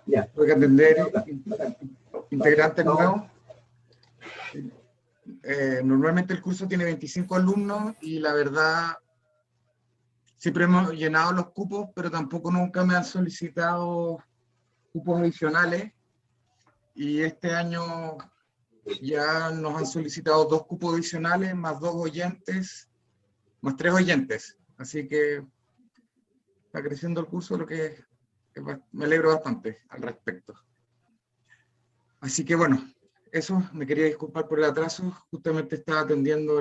tuve que atender integrantes nuevos. Normalmente el curso tiene 25 alumnos y la verdad siempre hemos llenado los cupos, pero tampoco nunca me han solicitado cupos adicionales, y este año ya nos han solicitado 2 cupos adicionales, más 2 oyentes, más 3 oyentes, así que está creciendo el curso, lo que me alegro bastante al respecto. Así que bueno, eso, me quería disculpar por el atraso, justamente estaba atendiendo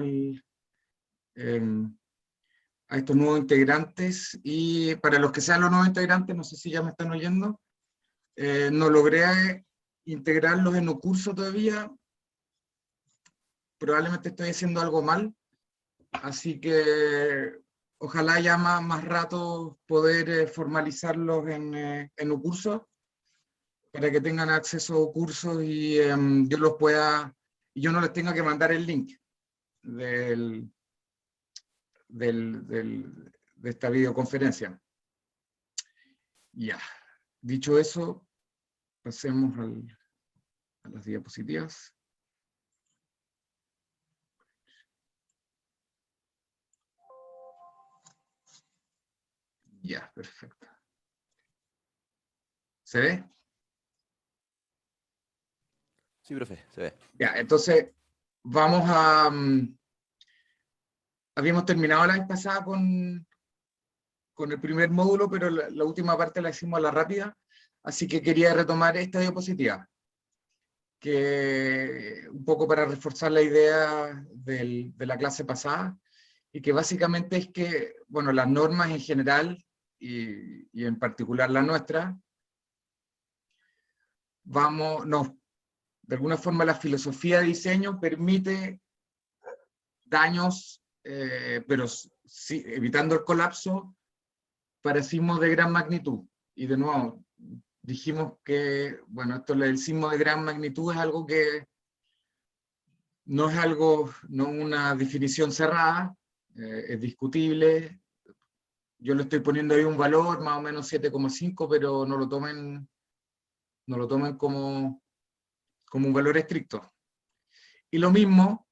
a estos nuevos integrantes, y para los que sean los nuevos integrantes, no sé si ya me están oyendo, no logré integrarlos en un curso todavía, probablemente estoy haciendo algo mal, así que ojalá ya más rato poder formalizarlos en un curso, para que tengan acceso a cursos y yo los pueda, y yo no les tenga que mandar el link de esta videoconferencia. Ya, dicho eso, pasemos a las diapositivas. Ya, perfecto. ¿Se ve? Sí, profe, se ve. Ya, entonces vamos a... habíamos terminado la vez pasada con el primer módulo, pero la última parte la hicimos a la rápida, así que quería retomar esta diapositiva, que un poco para reforzar la idea de la clase pasada, y que básicamente es que, bueno, las normas en general, y en particular la nuestra, de alguna forma la filosofía de diseño permite daños, pero sí, evitando el colapso, para sismos de gran magnitud. Y de nuevo, dijimos que, bueno, esto del sismo de gran magnitud es algo que no es no una definición cerrada, es discutible. Yo le estoy poniendo ahí un valor, más o menos 7,5, pero no lo tomen como un valor estricto. Y lo mismo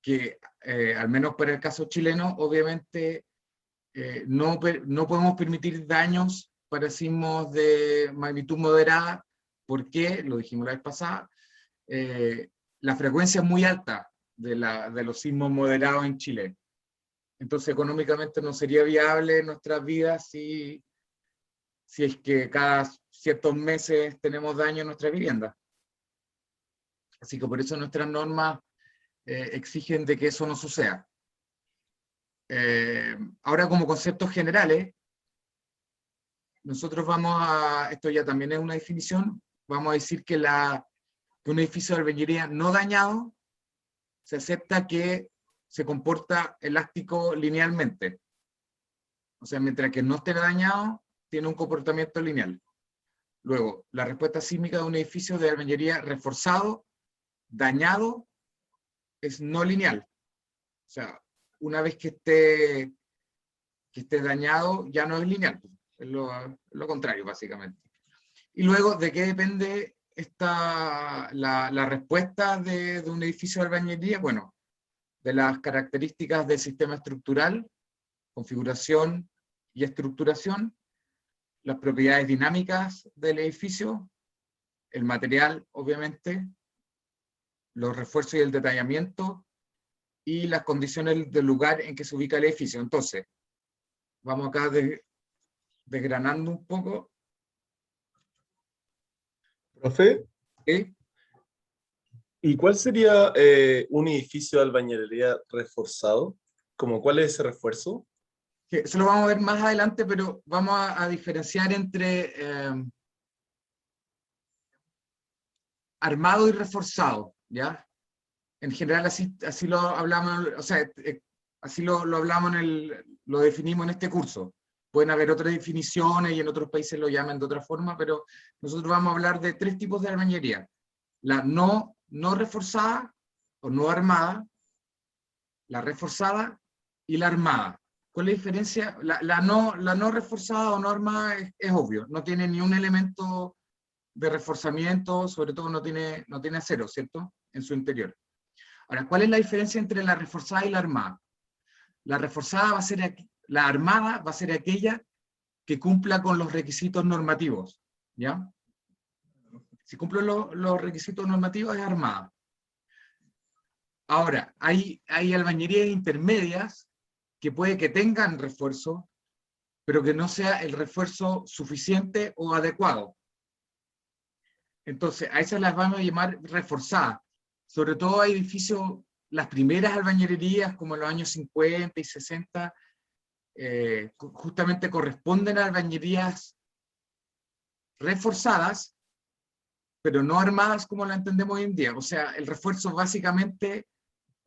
que, al menos para el caso chileno, obviamente no podemos permitir daños para sismos de magnitud moderada, porque, lo dijimos la vez pasada, la frecuencia es muy alta de los sismos moderados en Chile. Entonces económicamente no sería viable en nuestras vidas si es que cada ciertos meses tenemos daño en nuestra vivienda. Así que por eso nuestras normas exigen de que eso no suceda. Ahora, como conceptos generales, nosotros esto ya también es una definición, vamos a decir que un edificio de albañilería no dañado se acepta que se comporta elástico linealmente. O sea, mientras que no esté dañado, tiene un comportamiento lineal. Luego, la respuesta sísmica de un edificio de albañilería reforzado, dañado, es no lineal. O sea, una vez que esté dañado, ya no es lineal. Es lo contrario, básicamente. Y luego, ¿de qué depende la respuesta de un edificio de albañilería? Bueno, de las características del sistema estructural, configuración y estructuración, las propiedades dinámicas del edificio, el material, obviamente, los refuerzos y el detallamiento, y las condiciones del lugar en que se ubica el edificio. Entonces, vamos acá desgranando un poco. Profe, ¿Sí? ¿y cuál sería un edificio de albañilería reforzado? ¿Cuál es ese refuerzo? Que eso lo vamos a ver más adelante, pero vamos a diferenciar entre armado y reforzado, ¿ya? En general así lo hablamos, o sea, así lo hablamos lo definimos en este curso. Pueden haber otras definiciones y en otros países lo llaman de otra forma, pero nosotros vamos a hablar de 3 tipos de albañilería. La no reforzada o no armada, la reforzada y la armada. ¿Cuál es la diferencia? La no reforzada o no armada es obvio, no tiene ni un elemento de reforzamiento, sobre todo no tiene acero, ¿cierto? En su interior. Ahora, ¿cuál es la diferencia entre la reforzada y la armada? La reforzada va a ser, la armada va a ser aquella que cumpla con los requisitos normativos, ¿ya? Si cumple los requisitos normativos es armada. Ahora, hay albañilerías intermedias que puede que tengan refuerzo, pero que no sea el refuerzo suficiente o adecuado. Entonces, a esas las vamos a llamar reforzadas. Sobre todo hay edificios, las primeras albañilerías, como en los años 50 y 60, justamente corresponden a albañilerías reforzadas, pero no armadas como la entendemos hoy en día. O sea, el refuerzo básicamente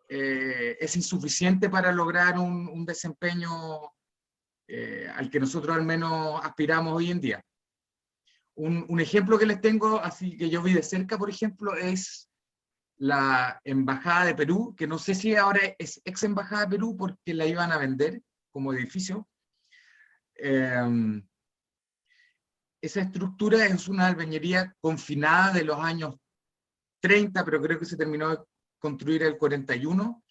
es insuficiente para lograr un desempeño al que nosotros al menos aspiramos hoy en día. Un ejemplo que les tengo, así que yo vi de cerca, por ejemplo, es la Embajada de Perú, que no sé si ahora es ex Embajada de Perú porque la iban a vender como edificio. Esa estructura es una albañilería confinada de los años 30, pero creo que se terminó de construir el 41,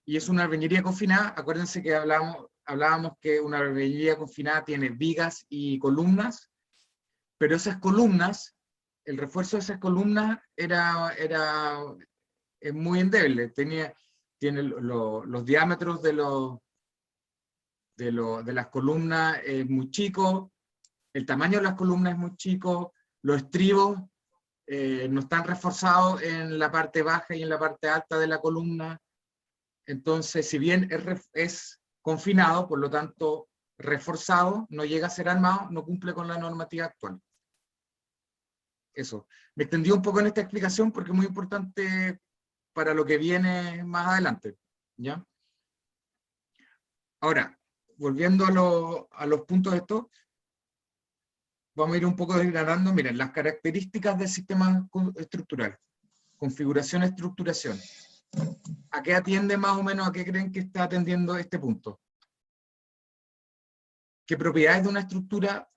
y es una albañilería confinada. Acuérdense que hablábamos que una albañilería confinada tiene vigas y columnas, pero esas columnas, el refuerzo de esas columnas es muy endeble. Tiene los diámetros de las columnas es muy chico, el tamaño de las columnas es muy chico, los estribos no están reforzados en la parte baja y en la parte alta de la columna. Entonces, si bien es confinado, por lo tanto reforzado, no llega a ser armado, no cumple con la normativa actual. Eso. Me extendí un poco en esta explicación porque es muy importante para lo que viene más adelante, ¿ya? Ahora, volviendo a los puntos de estos, vamos a ir un poco desgranando. Miren, las características del sistema estructural. Configuración, estructuración. ¿A qué atiende más o menos? ¿A qué creen que está atendiendo este punto? ¿Qué propiedades de una estructura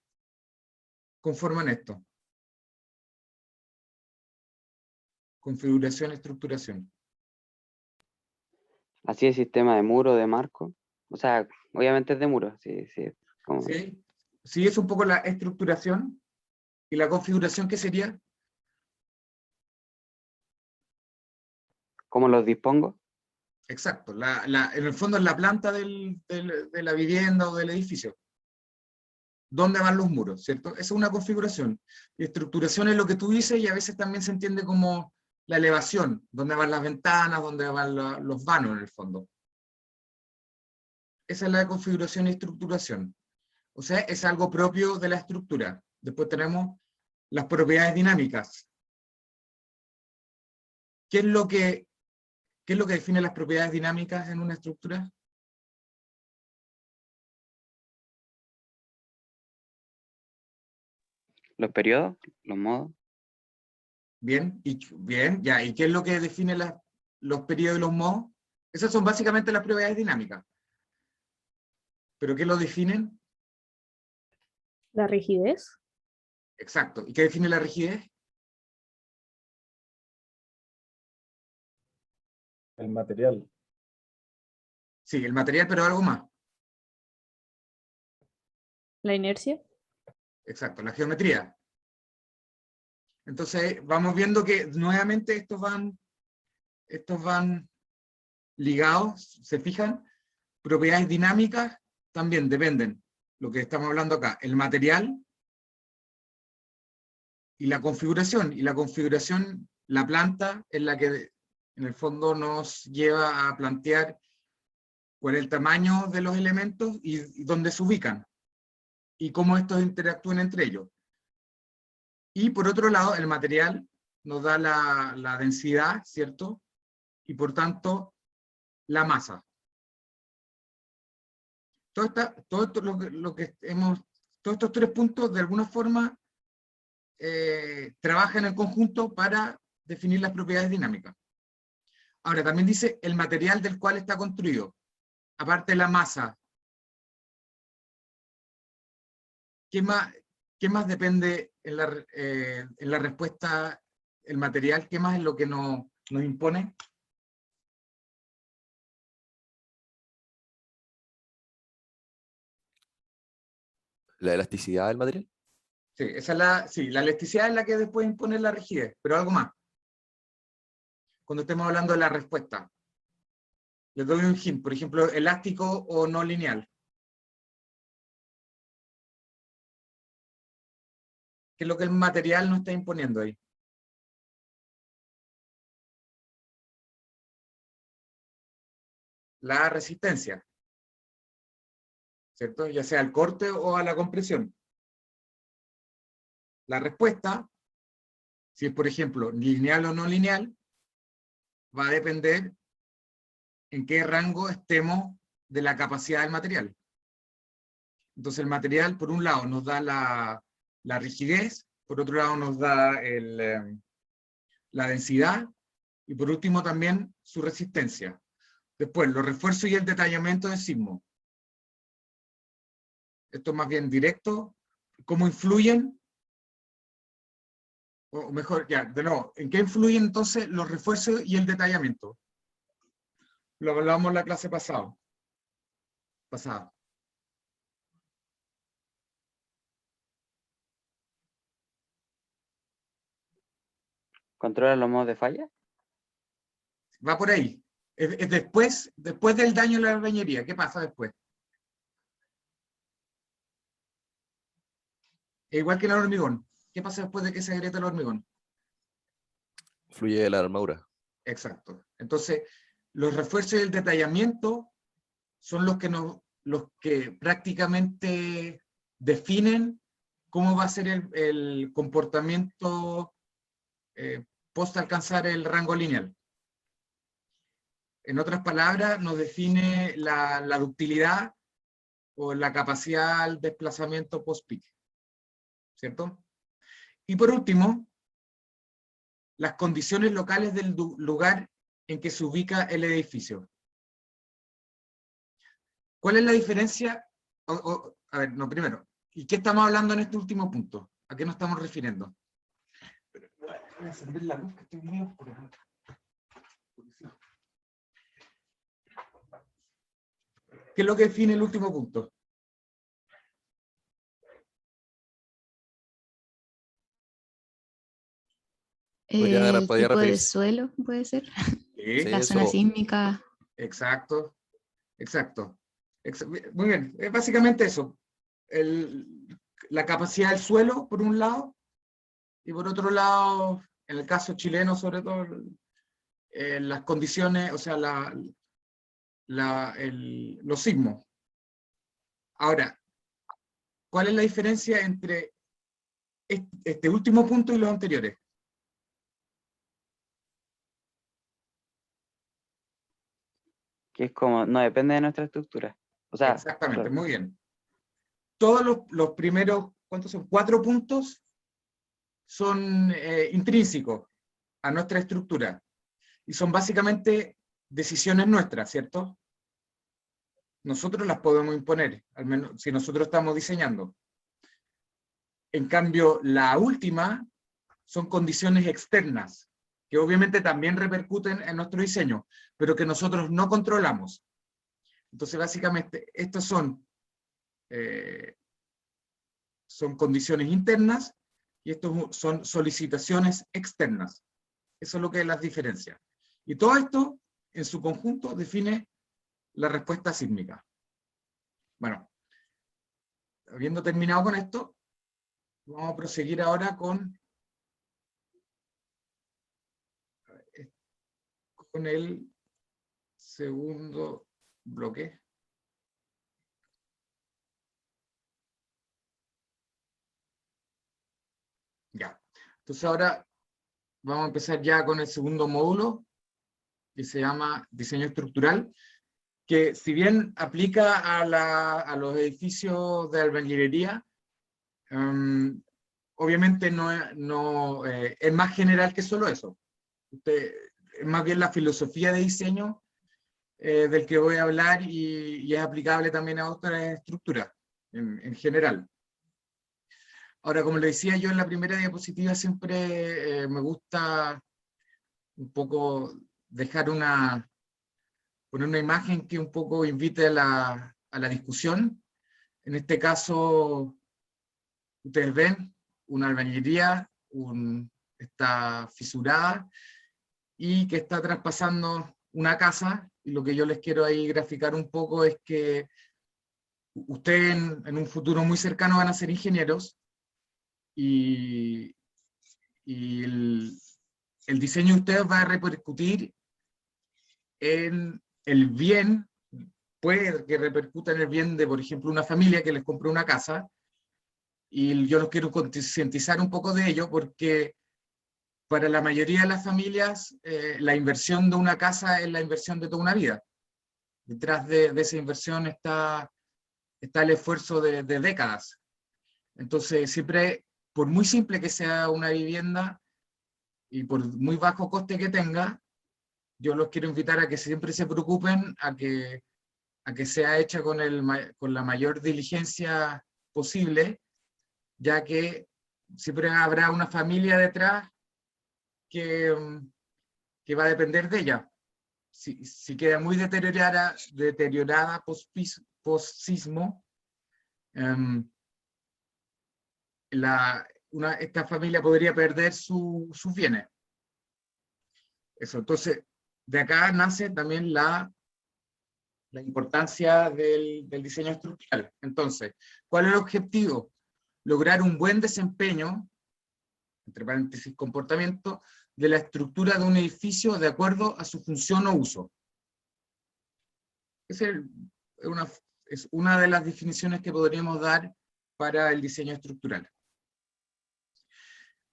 conforman esto? Configuración, estructuración. Así el sistema de muro, de marco. O sea, obviamente es de muro. Sí, sí. Como... ¿Sí? Sí, es un poco la estructuración. ¿Y la configuración qué sería? ¿Cómo los dispongo? Exacto. En el fondo es la planta de la vivienda o del edificio. ¿Dónde van los muros? ¿Cierto? Esa es una configuración. Y estructuración es lo que tú dices, y a veces también se entiende como la elevación, dónde van las ventanas, dónde van los vanos en el fondo. Esa es la configuración y estructuración. O sea, es algo propio de la estructura. Después tenemos las propiedades dinámicas. ¿Qué es lo que define las propiedades dinámicas en una estructura? Los periodos, los modos. Bien, ya. ¿Y qué es lo que define los periodos y los modos? Esas son básicamente las propiedades dinámicas. ¿Pero qué lo definen? La rigidez. Exacto. ¿Y qué define la rigidez? El material. Sí, el material, pero algo más. La inercia. Exacto, la geometría. Entonces, vamos viendo que nuevamente estos van ligados, ¿se fijan? Propiedades dinámicas también dependen, lo que estamos hablando acá, el material y la configuración. Y la configuración, la planta, es la que en el fondo nos lleva a plantear cuál es el tamaño de los elementos y dónde se ubican, y cómo estos interactúan entre ellos. Y por otro lado, el material nos da la densidad, ¿cierto? Y por tanto, la masa. Todos estos tres puntos, de alguna forma, trabajan en conjunto para definir las propiedades dinámicas. Ahora, también dice el material del cual está construido. Aparte de la masa, ¿qué más depende en la respuesta el material? ¿Qué más es lo que nos impone? ¿La elasticidad del material? Sí, la elasticidad es la que después impone la rigidez, pero algo más. Cuando estemos hablando de la respuesta. Les doy un hint, por ejemplo, elástico o no lineal. ¿Qué es lo que el material nos está imponiendo ahí? La resistencia, ¿cierto? Ya sea al corte o a la compresión. La respuesta, si es por ejemplo lineal o no lineal, va a depender en qué rango estemos de la capacidad del material. Entonces el material, por un lado, nos da la rigidez, por otro lado nos da la densidad, y por último también su resistencia. Después, los refuerzos y el detallamiento del sismo. Esto es más bien directo. ¿Cómo influyen? O mejor, ya, de nuevo, ¿en qué influyen entonces los refuerzos y el detallamiento? Lo hablábamos en la clase pasada. ¿Controla los modos de falla? Va por ahí. Es después del daño en la albañilería. ¿Qué pasa después? Es igual que en el hormigón. ¿Qué pasa después de que se agrieta el hormigón? Fluye la armadura. Exacto. Entonces, los refuerzos y el detallamiento son los que prácticamente definen cómo va a ser el comportamiento post alcanzar el rango lineal. En otras palabras, nos define la ductilidad o la capacidad al desplazamiento post-pique, ¿cierto? Y por último, las condiciones locales del lugar en que se ubica el edificio. ¿Cuál es la diferencia? A ver, no, primero, ¿y qué estamos hablando en este último punto? ¿A qué nos estamos refiriendo? Voy a encender la luz, que estoy muy oscuro. ¿Qué es lo que define el último punto? Podría tipo de referirse. suelo, puede ser. Sí, La zona eso. sísmica. exacto. Muy bien, es básicamente eso. La capacidad del suelo, por un lado, y por otro lado, en el caso chileno, sobre todo, las condiciones, o sea, los sismos. Ahora, ¿cuál es la diferencia entre este último punto y los anteriores? Que es como, no depende de nuestra estructura. O sea, Exactamente, claro, muy bien. Todos los primeros, ¿cuántos son? 4 puntos son intrínsecos a nuestra estructura y son básicamente decisiones nuestras, ¿cierto? Nosotros las podemos imponer, al menos si nosotros estamos diseñando. En cambio, la última son condiciones externas, que obviamente también repercuten en nuestro diseño, pero que nosotros no controlamos. Entonces, básicamente, estos son condiciones internas y estos son solicitaciones externas. Eso es lo que las diferencia. Y todo esto, en su conjunto, define la respuesta sísmica. Bueno, habiendo terminado con esto, vamos a proseguir ahora con el segundo bloque. Ya. Entonces ahora vamos a empezar ya con el segundo módulo, que se llama diseño estructural, que si bien aplica a los edificios de albañilería, obviamente no es más general que solo eso. Es más bien la filosofía de diseño del que voy a hablar y es aplicable también a otras estructuras en general. Ahora, como le decía yo en la primera diapositiva, siempre me gusta un poco dejar poner una imagen que un poco invite a la discusión. En este caso, ustedes ven una albañilería, está fisurada y que está traspasando una casa, y lo que yo les quiero ahí graficar un poco es que ustedes en un futuro muy cercano van a ser ingenieros, y el diseño de ustedes va a repercutir en el bien, puede que repercuta en el bien de, por ejemplo, una familia que les compró una casa, y yo los quiero concientizar un poco de ello, porque para la mayoría de las familias la inversión de una casa es la inversión de toda una vida. Detrás de esa inversión está el esfuerzo de décadas. Entonces, siempre, por muy simple que sea una vivienda, y por muy bajo coste que tenga, yo los quiero invitar a que siempre se preocupen a que sea hecha con la mayor diligencia posible, ya que siempre habrá una familia detrás que va a depender de ella. Si queda muy deteriorada post-sismo, esta familia podría perder sus bienes. Eso, entonces, de acá nace también la importancia del diseño estructural. Entonces, ¿cuál es el objetivo? Lograr un buen desempeño, entre paréntesis comportamiento, de la estructura de un edificio de acuerdo a su función o uso. Es una de las definiciones que podríamos dar para el diseño estructural.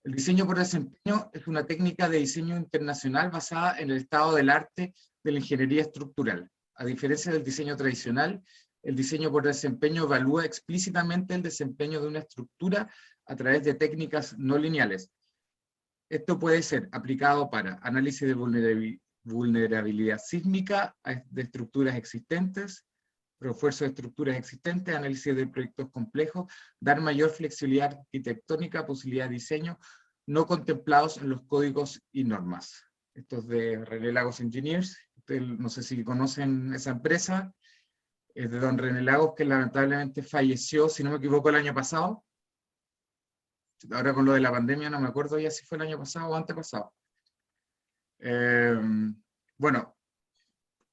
El diseño por desempeño es una técnica de diseño internacional basada en el estado del arte de la ingeniería estructural. A diferencia del diseño tradicional, el diseño por desempeño evalúa explícitamente el desempeño de una estructura a través de técnicas no lineales. Esto puede ser aplicado para análisis de vulnerabilidad sísmica de estructuras existentes, refuerzo de estructuras existentes, análisis de proyectos complejos, dar mayor flexibilidad arquitectónica, posibilidad de diseño, no contemplados en los códigos y normas. Esto es de René Lagos Engineers. Ustedes, no sé si conocen esa empresa, es de don René Lagos, que lamentablemente falleció, si no me equivoco, el año pasado. Ahora con lo de la pandemia no me acuerdo ya si fue el año pasado o antepasado. Bueno,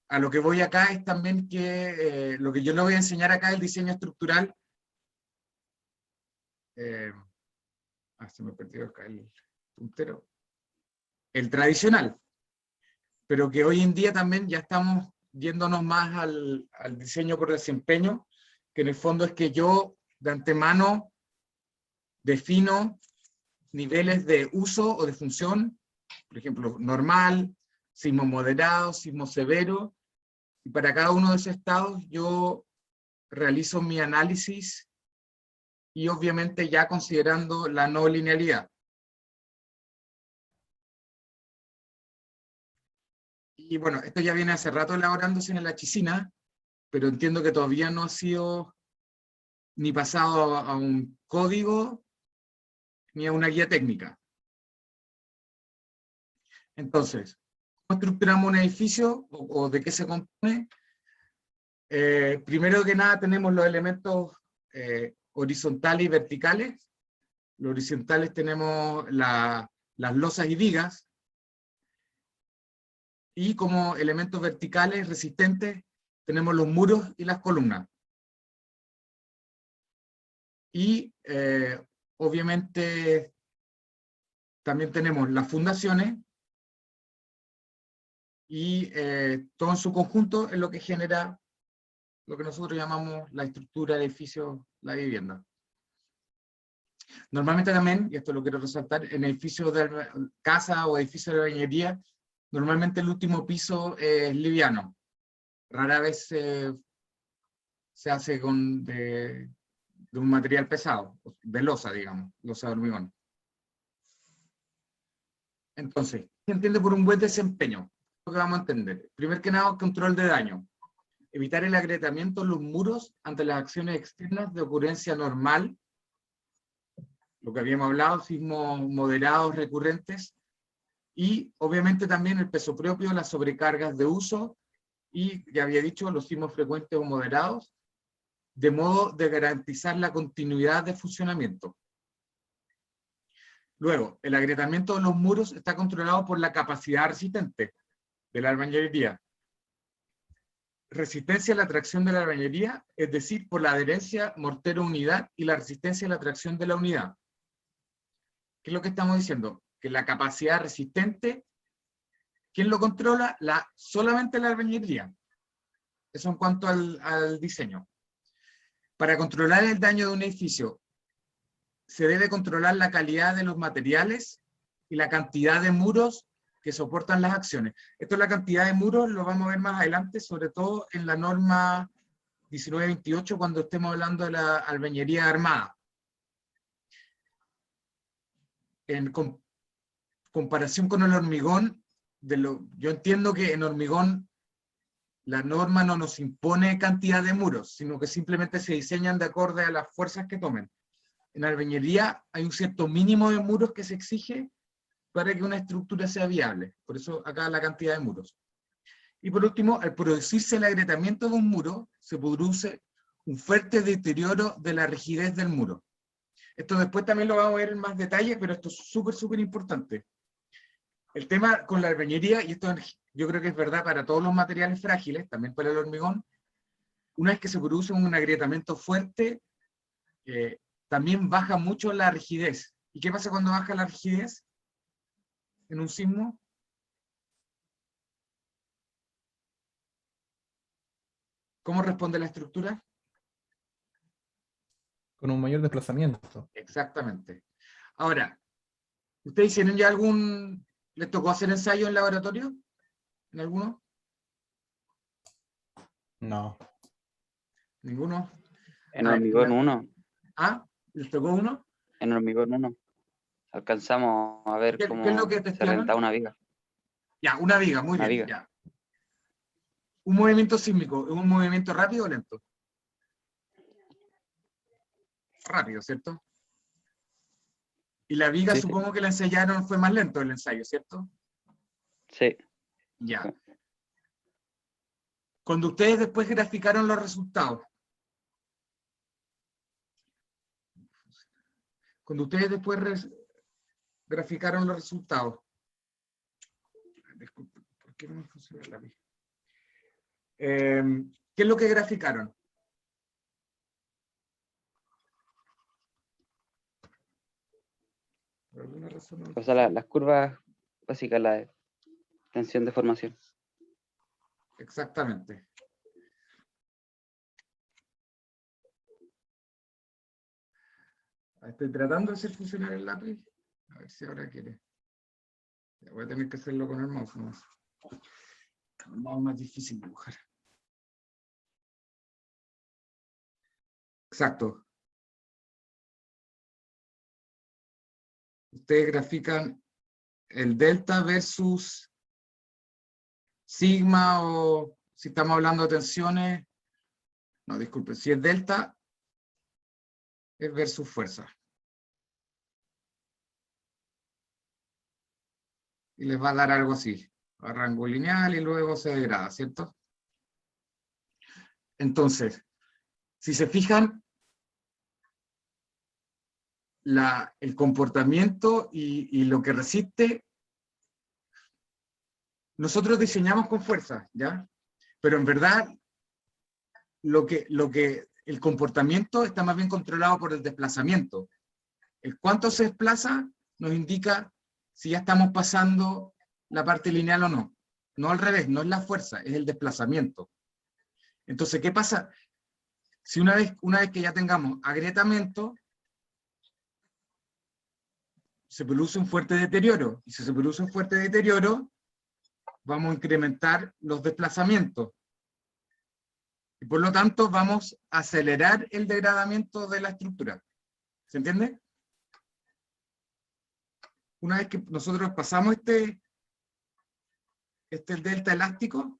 a lo que voy acá es también que lo que yo le voy a enseñar acá es el diseño estructural. Se me perdió acá el puntero. El tradicional. Pero que hoy en día también ya estamos yéndonos más al diseño por desempeño, que en el fondo es que yo de antemano defino niveles de uso o de función, por ejemplo, normal, sismo moderado, sismo severo, y para cada uno de esos estados yo realizo mi análisis y obviamente ya considerando la no linealidad. Y bueno, esto ya viene hace rato elaborándose en la Chicina, pero entiendo que todavía no ha sido ni pasado a un código ni a una guía técnica. Entonces, ¿cómo estructuramos un edificio o de qué se compone? Primero que nada tenemos los elementos horizontales y verticales. Los horizontales tenemos las losas y vigas, y como elementos verticales resistentes tenemos los muros y las columnas. Y obviamente también tenemos las fundaciones, y todo en su conjunto es lo que genera lo que nosotros llamamos la estructura del edificio, la vivienda. Normalmente también, y esto lo quiero resaltar, en edificios de casa o edificios de albañilería, normalmente el último piso es liviano. Rara vez se hace de un material pesado, de losa, digamos, losa de hormigón. Entonces, ¿qué entiende por un buen desempeño? Lo que vamos a entender. Primero que nada, control de daño. Evitar el agrietamiento en los muros ante las acciones externas de ocurrencia normal lo que habíamos hablado, sismos moderados recurrentes, y obviamente también el peso propio, las sobrecargas de uso, y ya había dicho, los sismos frecuentes o moderados, de modo de garantizar la continuidad de funcionamiento. Luego, el agrietamiento de los muros está controlado por la capacidad resistente de la albañilería. Resistencia a la tracción de la albañilería, es decir, por la adherencia mortero-unidad y la resistencia a la tracción de la unidad. ¿Qué es lo que estamos diciendo? Que la capacidad resistente, ¿quién lo controla? Solamente la albañilería. Eso en cuanto al diseño. Para controlar el daño de un edificio, se debe controlar la calidad de los materiales y la cantidad de muros que soportan las acciones. Esto es la cantidad de muros, lo vamos a ver más adelante, sobre todo en la norma 1928, cuando estemos hablando de la albañilería armada. En comparación con el hormigón, yo entiendo que en hormigón la norma no nos impone cantidad de muros, sino que simplemente se diseñan de acuerdo a las fuerzas que tomen. En albañilería hay un cierto mínimo de muros que se exige para que una estructura sea viable. Por eso acá la cantidad de muros. Y por último, al producirse el agrietamiento de un muro, se produce un fuerte deterioro de la rigidez del muro. Esto después también lo vamos a ver en más detalle, pero esto es súper importante. El tema con la albañilería, y esto yo creo que es verdad para todos los materiales frágiles, también para el hormigón, una vez que se produce un agrietamiento fuerte, también baja mucho la rigidez. ¿Y qué pasa cuando baja la rigidez en un sismo? ¿Cómo responde la estructura? Con un mayor desplazamiento. Exactamente. Ahora, ¿ustedes hicieron ya les tocó hacer ensayo en laboratorio? ¿En alguno? No. ¿Ninguno? En hormigón 1. ¿Ah? ¿Les tocó uno? En hormigón 1. Alcanzamos a ver ¿Qué es cómo lo que se testearon? reventaba una viga. Ya, una viga, muy Una bien. viga. Ya. Un movimiento sísmico, ¿es un movimiento rápido o lento? Rápido, ¿cierto? Y la viga, Sí. supongo que la ensayaron, fue más lento el ensayo, ¿cierto? Sí. Ya. Cuando ustedes después graficaron los resultados, graficaron los resultados, disculpe, ¿por qué no me funciona la viga? ¿Qué es lo que graficaron? Por alguna razón no- O sea, las curvas básicas, la de tensión de formación. Exactamente. Estoy tratando de hacer funcionar el lápiz. A ver si ahora quiere. Ya voy a tener que hacerlo con el mouse nomás. El mouse es más difícil dibujar. Exacto. Ustedes grafican el delta versus sigma, o si estamos hablando de tensiones, no, disculpe, si es delta, es versus fuerza. Y les va a dar algo así, a rango lineal y luego se degrada, ¿cierto? Entonces, si se fijan, el comportamiento y lo que resiste, nosotros diseñamos con fuerza, ¿ya? Pero en verdad, el comportamiento está más bien controlado por el desplazamiento. El cuánto se desplaza nos indica si ya estamos pasando la parte lineal o no. No al revés, no es la fuerza, es el desplazamiento. Entonces, ¿qué pasa? Si una vez que ya tengamos agrietamiento, se produce un fuerte deterioro. Y si se produce un fuerte deterioro, vamos a incrementar los desplazamientos. Y por lo tanto, vamos a acelerar el degradamiento de la estructura. ¿Se entiende? Una vez que nosotros pasamos este delta elástico,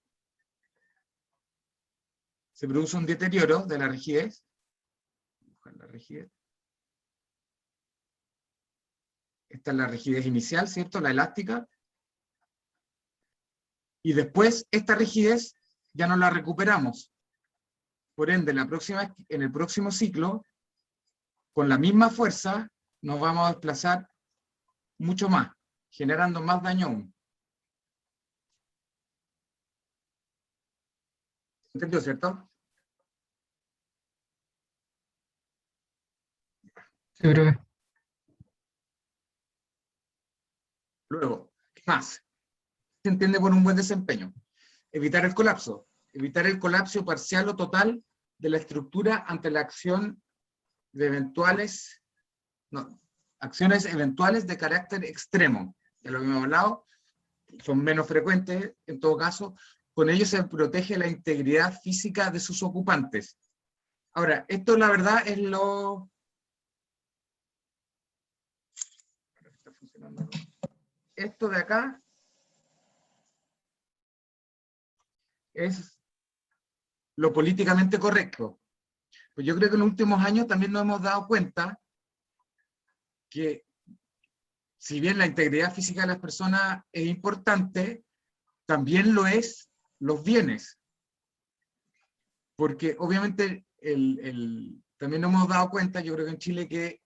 se produce un deterioro de la rigidez. La rigidez. Esta es la rigidez inicial, ¿cierto? La elástica. Y después esta rigidez ya no la recuperamos. Por ende, en el próximo ciclo, con la misma fuerza, nos vamos a desplazar mucho más, generando más daño aún. ¿Entendió, cierto? Sí, profe. Luego, ¿qué más? Se entiende por un buen desempeño. Evitar el colapso. Evitar el colapso parcial o total de la estructura ante la acción de acciones eventuales de carácter extremo. Ya lo hemos hablado, son menos frecuentes en todo caso. Con ello se protege la integridad física de sus ocupantes. Ahora, esto la verdad es lo... Esto de acá es lo políticamente correcto. Pues yo creo que en los últimos años también nos hemos dado cuenta que si bien la integridad física de las personas es importante, también lo es los bienes. Porque obviamente también nos hemos dado cuenta, yo creo que en Chile, que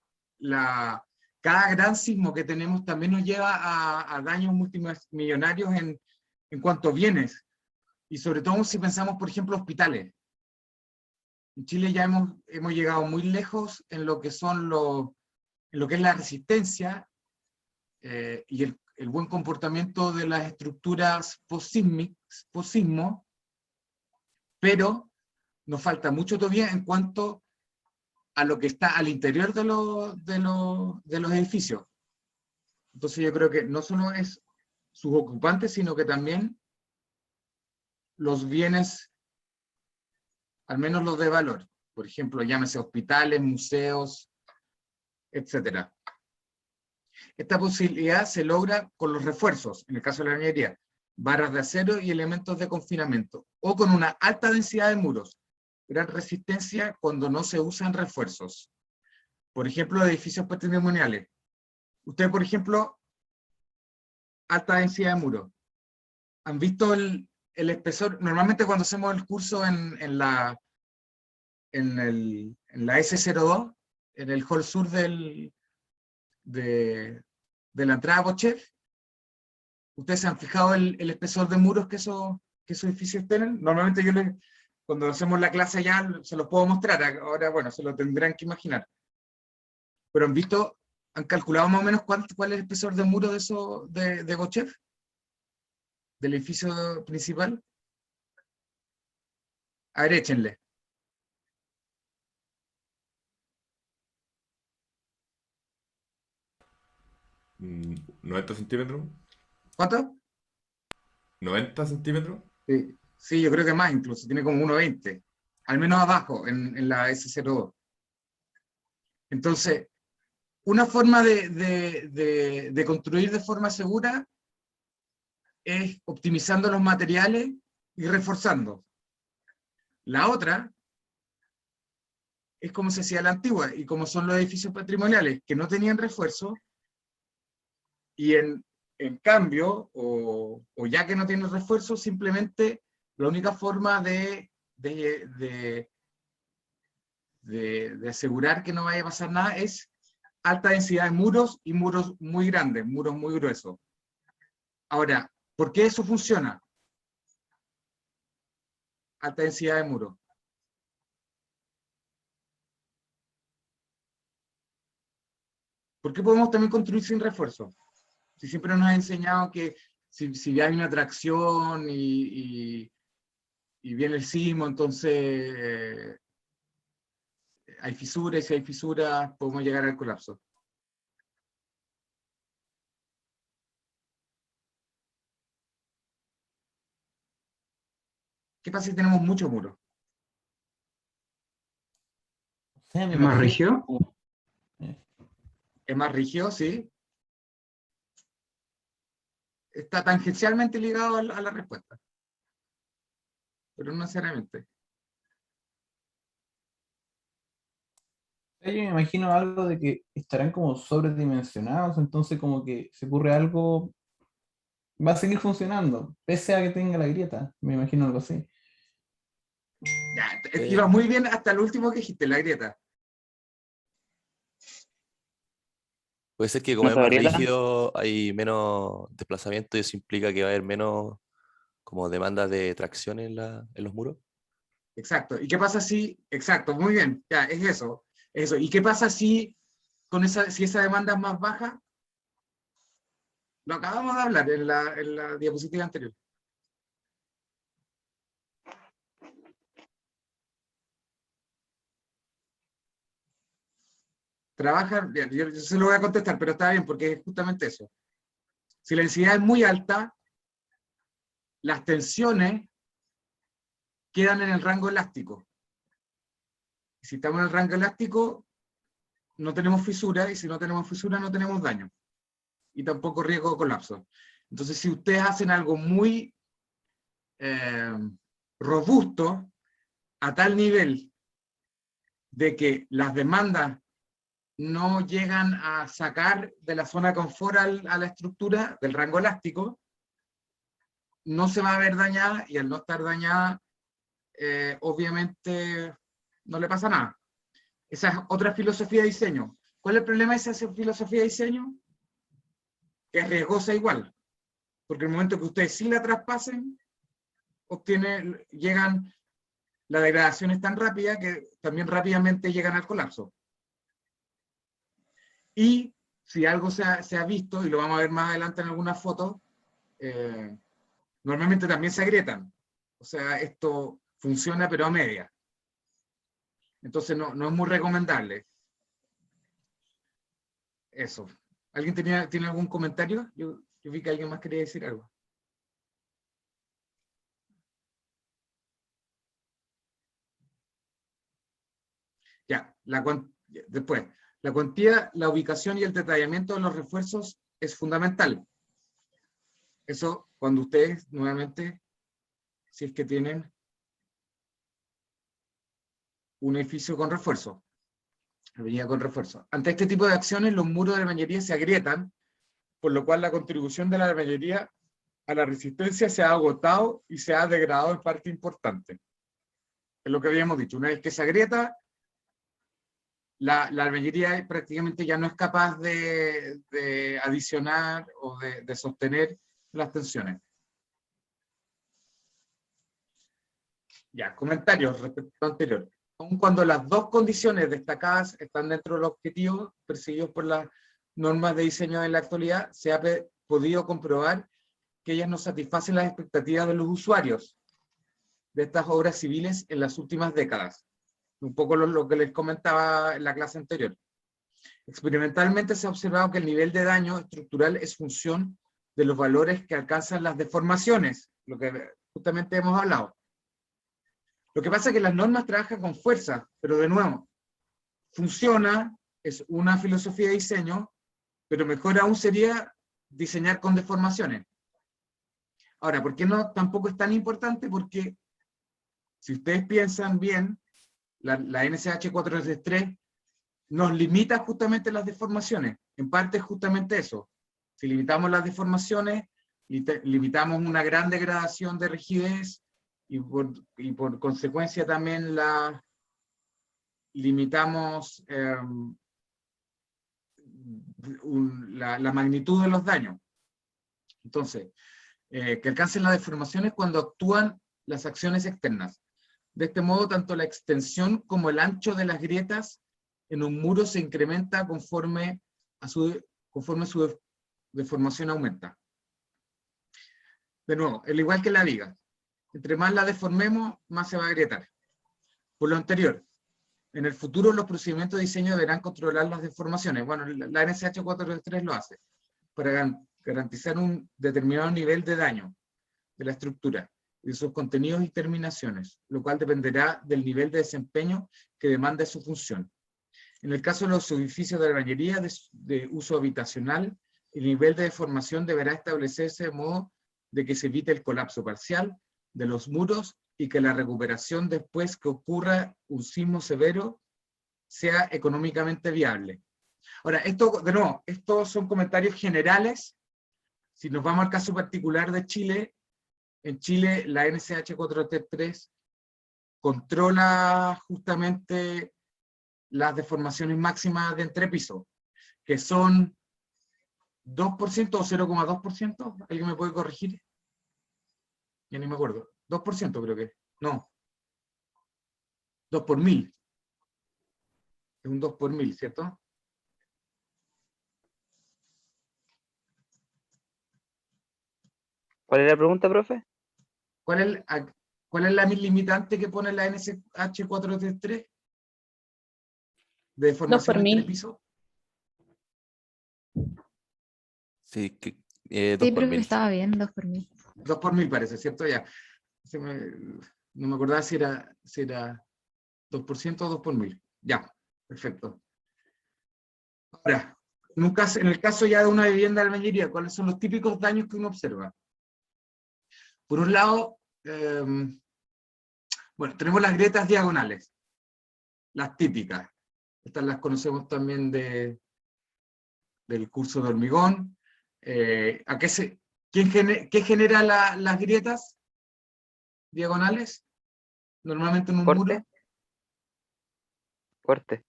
cada gran sismo que tenemos también nos lleva a daños multimillonarios en cuanto a bienes. Y sobre todo si pensamos, por ejemplo, hospitales. En Chile ya hemos llegado muy lejos en lo que es la resistencia y el buen comportamiento de las estructuras post-sismo, pero nos falta mucho todavía en cuanto a lo que está al interior de los edificios. Entonces yo creo que no solo es sus ocupantes, sino que también los bienes, al menos los de valor. Por ejemplo, llámese hospitales, museos, etc. Esta posibilidad se logra con los refuerzos, en el caso de la ingeniería, barras de acero y elementos de confinamiento, o con una alta densidad de muros, gran resistencia cuando no se usan refuerzos. Por ejemplo, edificios patrimoniales. Usted, por ejemplo, alta densidad de muros. ¿Han visto el espesor? Normalmente cuando hacemos el curso en la S02, en el hall sur de la entrada a Bochef, ¿ustedes se han fijado el espesor de muros que esos edificios tienen? Normalmente cuando hacemos la clase allá se los puedo mostrar, ahora bueno, se lo tendrán que imaginar. Pero han calculado más o menos cuál es el espesor de muro de Bochef, del edificio principal. A ver, échenle. ¿90 centímetros? ¿Cuánto? ¿90 centímetros? Sí, yo creo que más incluso, tiene como 1,20, al menos abajo, en la S02. Entonces, una forma de construir de forma segura es optimizando los materiales y reforzando. La otra es como se hacía a la antigua, y como son los edificios patrimoniales, que no tenían refuerzo, y en cambio, o ya que no tienen refuerzo, simplemente la única forma de asegurar que no vaya a pasar nada es alta densidad de muros, y muros muy grandes, muros muy gruesos. Ahora, ¿por qué eso funciona? Alta densidad de muros. ¿Por qué podemos también construir sin refuerzo? Si siempre nos ha enseñado que si hay una atracción y viene el sismo, entonces hay fisuras, y si hay fisuras podemos llegar al colapso. ¿Qué pasa si tenemos muchos muros? Sí, me ¿Es más imagino. rígido? ¿Es más rígido? Sí. Está tangencialmente ligado a la respuesta, pero no necesariamente. Yo me imagino algo de que estarán como sobredimensionados, entonces como que se ocurre algo, va a seguir funcionando, pese a que tenga la grieta, me imagino algo así. Ya, iba muy bien hasta el último que dijiste, la grieta. Puede ser que como ¿No es más sabría? rígido, hay menos desplazamiento y eso implica que va a haber menos como demanda de tracción en los muros. Exacto. ¿Y qué pasa si, exacto, muy bien, ya, es eso, eso. ¿Y qué pasa si si esa demanda es más baja? Lo acabamos de hablar en la diapositiva anterior. Trabajan, bien, yo se lo voy a contestar, pero está bien, porque es justamente eso. Si la densidad es muy alta, las tensiones quedan en el rango elástico. Si estamos en el rango elástico, no tenemos fisura, y si no tenemos fisura, no tenemos daño. Y tampoco riesgo de colapso. Entonces, si ustedes hacen algo muy robusto, a tal nivel de que las demandas no llegan a sacar de la zona de confort a la estructura del rango elástico, no se va a ver dañada, y al no estar dañada, obviamente no le pasa nada. Esa es otra filosofía de diseño. ¿Cuál es el problema de esa filosofía de diseño? Que es riesgosa igual, porque el momento que ustedes sí la traspasen, llegan, la degradación es tan rápida que también rápidamente llegan al colapso. Y si algo se ha visto, y lo vamos a ver más adelante en algunas fotos, normalmente también se agrietan. O sea, esto funciona pero a media. Entonces no es muy recomendable. Eso. ¿Alguien tiene algún comentario? Yo vi que alguien más quería decir algo. Ya, después, la cuantía, la ubicación y el detallamiento de los refuerzos es fundamental. Eso cuando ustedes, nuevamente, si es que tienen un edificio con refuerzo, avenida con refuerzo. Ante este tipo de acciones, los muros de la albañilería se agrietan, por lo cual la contribución de la albañilería a la resistencia se ha agotado y se ha degradado en parte importante. Es lo que habíamos dicho. Una vez que se agrieta, la albañilería prácticamente ya no es capaz de adicionar o de sostener las tensiones. Ya, comentarios respecto a lo anterior. Aun cuando las dos condiciones destacadas están dentro del objetivo perseguidos por las normas de diseño en la actualidad, se ha podido comprobar que ellas no satisfacen las expectativas de los usuarios de estas obras civiles en las últimas décadas. Un poco lo que les comentaba en la clase anterior. Experimentalmente se ha observado que el nivel de daño estructural es función de los valores que alcanzan las deformaciones, lo que justamente hemos hablado. Lo que pasa es que las normas trabajan con fuerza, pero de nuevo, funciona, es una filosofía de diseño, pero mejor aún sería diseñar con deformaciones. Ahora, ¿por qué no tampoco es tan importante? Porque si ustedes piensan bien, la NSH 433 nos limita justamente las deformaciones. En parte es justamente eso. Si limitamos las deformaciones, limitamos una gran degradación de rigidez, y por consecuencia también limitamos la magnitud de los daños. Entonces, que alcancen las deformaciones cuando actúan las acciones externas. De este modo, tanto la extensión como el ancho de las grietas en un muro se incrementa conforme su deformación aumenta. De nuevo, al igual que la viga. Entre más la deformemos, más se va a agrietar. Por lo anterior, en el futuro los procedimientos de diseño deberán controlar las deformaciones. Bueno, la NSH 433 lo hace, para garantizar un determinado nivel de daño de la estructura, de sus contenidos y terminaciones, lo cual dependerá del nivel de desempeño que demanda su función. En el caso de los edificios de albañilería de uso habitacional, el nivel de deformación deberá establecerse de modo de que se evite el colapso parcial de los muros y que la recuperación después que ocurra un sismo severo sea económicamente viable. Ahora, esto, de nuevo, estos son comentarios generales. Si nos vamos al caso particular de Chile, en Chile la NCH 433 controla justamente las deformaciones máximas de entrepiso, que son 2% o 0,2%. ¿Alguien me puede corregir? Ya ni me acuerdo. 2% creo que. No. 2 por 1000. Es un 2 por 1000, ¿cierto? ¿Cuál es la pregunta, profe? ¿Cuál es la limitante que pone la NCH 433? De 2 deformación por 1000. entrepiso. Sí, Sí, 2 por profe, 1000. estaba bien, 2 por 1000. 2 por 1000 parece, ¿cierto? Ya. No me acordaba si era 2% o 2 por 1000. Ya, perfecto. Ahora, en el caso ya de una vivienda de albañilería, ¿cuáles son los típicos daños que uno observa? Por un lado, bueno, tenemos las grietas diagonales, las típicas. Estas las conocemos también del curso de hormigón. ¿Qué genera las grietas diagonales? Normalmente en un ¿Corte? muro. Corte.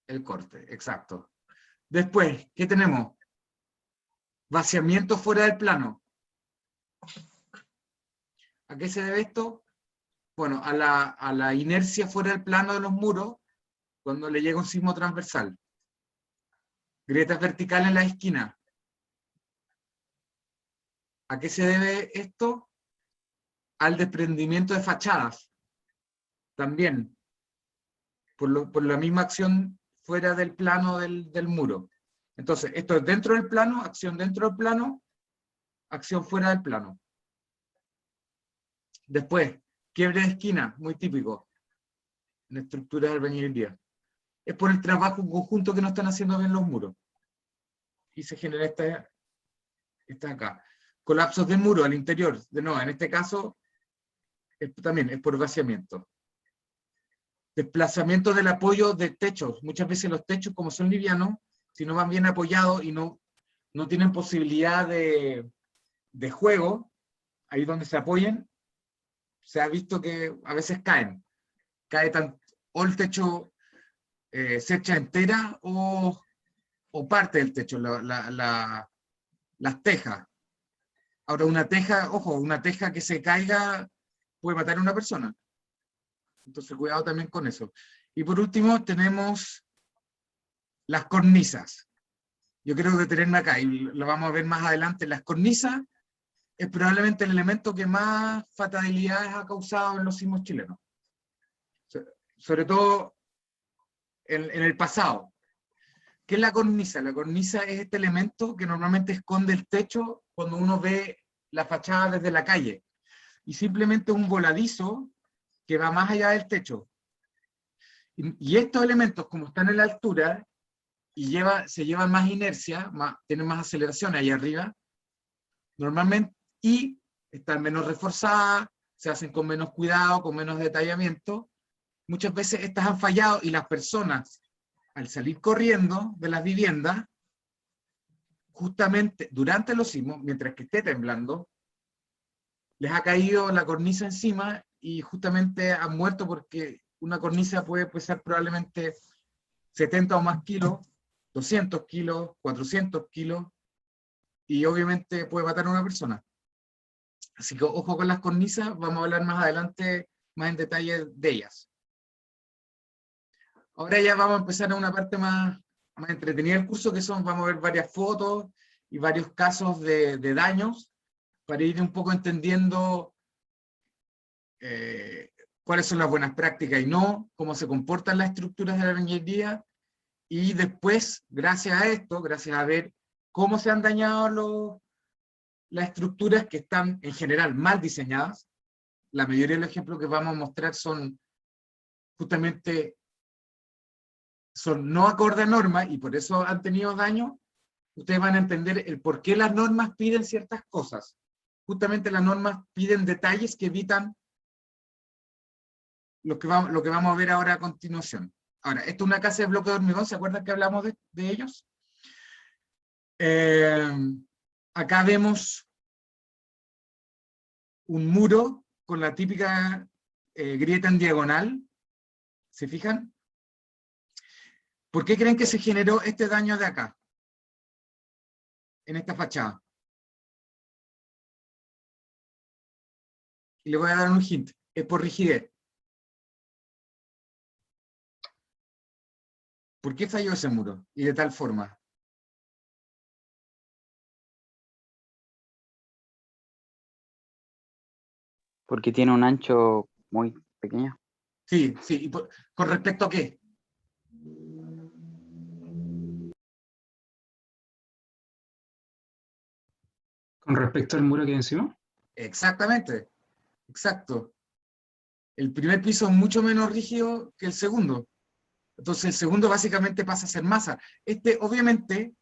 El corte, exacto. Después, ¿qué tenemos? Vaciamiento fuera del plano. ¿A qué se debe esto? Bueno, a la inercia fuera del plano de los muros cuando le llega un sismo transversal. Grietas verticales en la esquina. ¿A qué se debe esto? Al desprendimiento de fachadas. También. Por la misma acción fuera del plano del muro. Entonces, esto es dentro del plano, acción dentro del plano, acción fuera del plano. Después, quiebre de esquina, muy típico en estructuras de albañilería. Es por el trabajo conjunto que no están haciendo bien los muros. Y se genera esta acá. Colapsos de muro al interior. De nuevo, en este caso, también es por vaciamiento. Desplazamiento del apoyo de techos. Muchas veces los techos, como son livianos, si no van bien apoyados y no tienen posibilidad de juego, ahí donde se apoyen, se ha visto que a veces caen. O el techo se echa entera o parte del techo, las tejas. Ahora una teja, ojo, una teja que se caiga puede matar a una persona. Entonces cuidado también con eso. Y por último tenemos las cornisas. Yo creo que detenerme acá y lo vamos a ver más adelante. Las cornisas es probablemente el elemento que más fatalidades ha causado en los sismos chilenos. Sobre todo en el pasado. ¿Qué es la cornisa? La cornisa es este elemento que normalmente esconde el techo cuando uno ve la fachada desde la calle. Y simplemente un voladizo que va más allá del techo. Y estos elementos, como están en la altura, y se llevan más inercia, tienen más aceleración ahí arriba, normalmente, y están menos reforzadas, se hacen con menos cuidado, con menos detallamiento. Muchas veces estas han fallado y las personas, al salir corriendo de las viviendas, justamente durante los sismos, mientras que esté temblando, les ha caído la cornisa encima y justamente han muerto porque una cornisa puede pesar probablemente 70 o más kilos, 200 kilos, 400 kilos, y obviamente puede matar a una persona. Así que ojo con las cornisas, vamos a hablar más adelante más en detalle de ellas. Ahora ya vamos a empezar a una parte más entretenida del curso, que vamos a ver varias fotos y varios casos de daños, para ir un poco entendiendo cuáles son las buenas prácticas y no, cómo se comportan las estructuras de la albañilería, y después, gracias a esto, gracias a ver cómo se han dañado las estructuras que están en general mal diseñadas. La mayoría de los ejemplos que vamos a mostrar son justamente no acorde a normas y por eso han tenido daño. Ustedes van a entender el por qué las normas piden ciertas cosas. Justamente las normas piden detalles que evitan lo que vamos a ver ahora a continuación. Ahora, esto es una casa de bloque de hormigón, ¿se acuerdan que hablamos de ellos? Acá vemos un muro con la típica grieta en diagonal, ¿se fijan? ¿Por qué creen que se generó este daño de acá? En esta fachada. Y le voy a dar un hint, es por rigidez. ¿Por qué falló ese muro? Y de tal forma. Porque tiene un ancho muy pequeño. Sí, sí. ¿Con respecto a qué? Con respecto al muro que hay encima. Exactamente. Exacto. El primer piso es mucho menos rígido que el segundo. Entonces el segundo básicamente pasa a ser masa. Este, obviamente,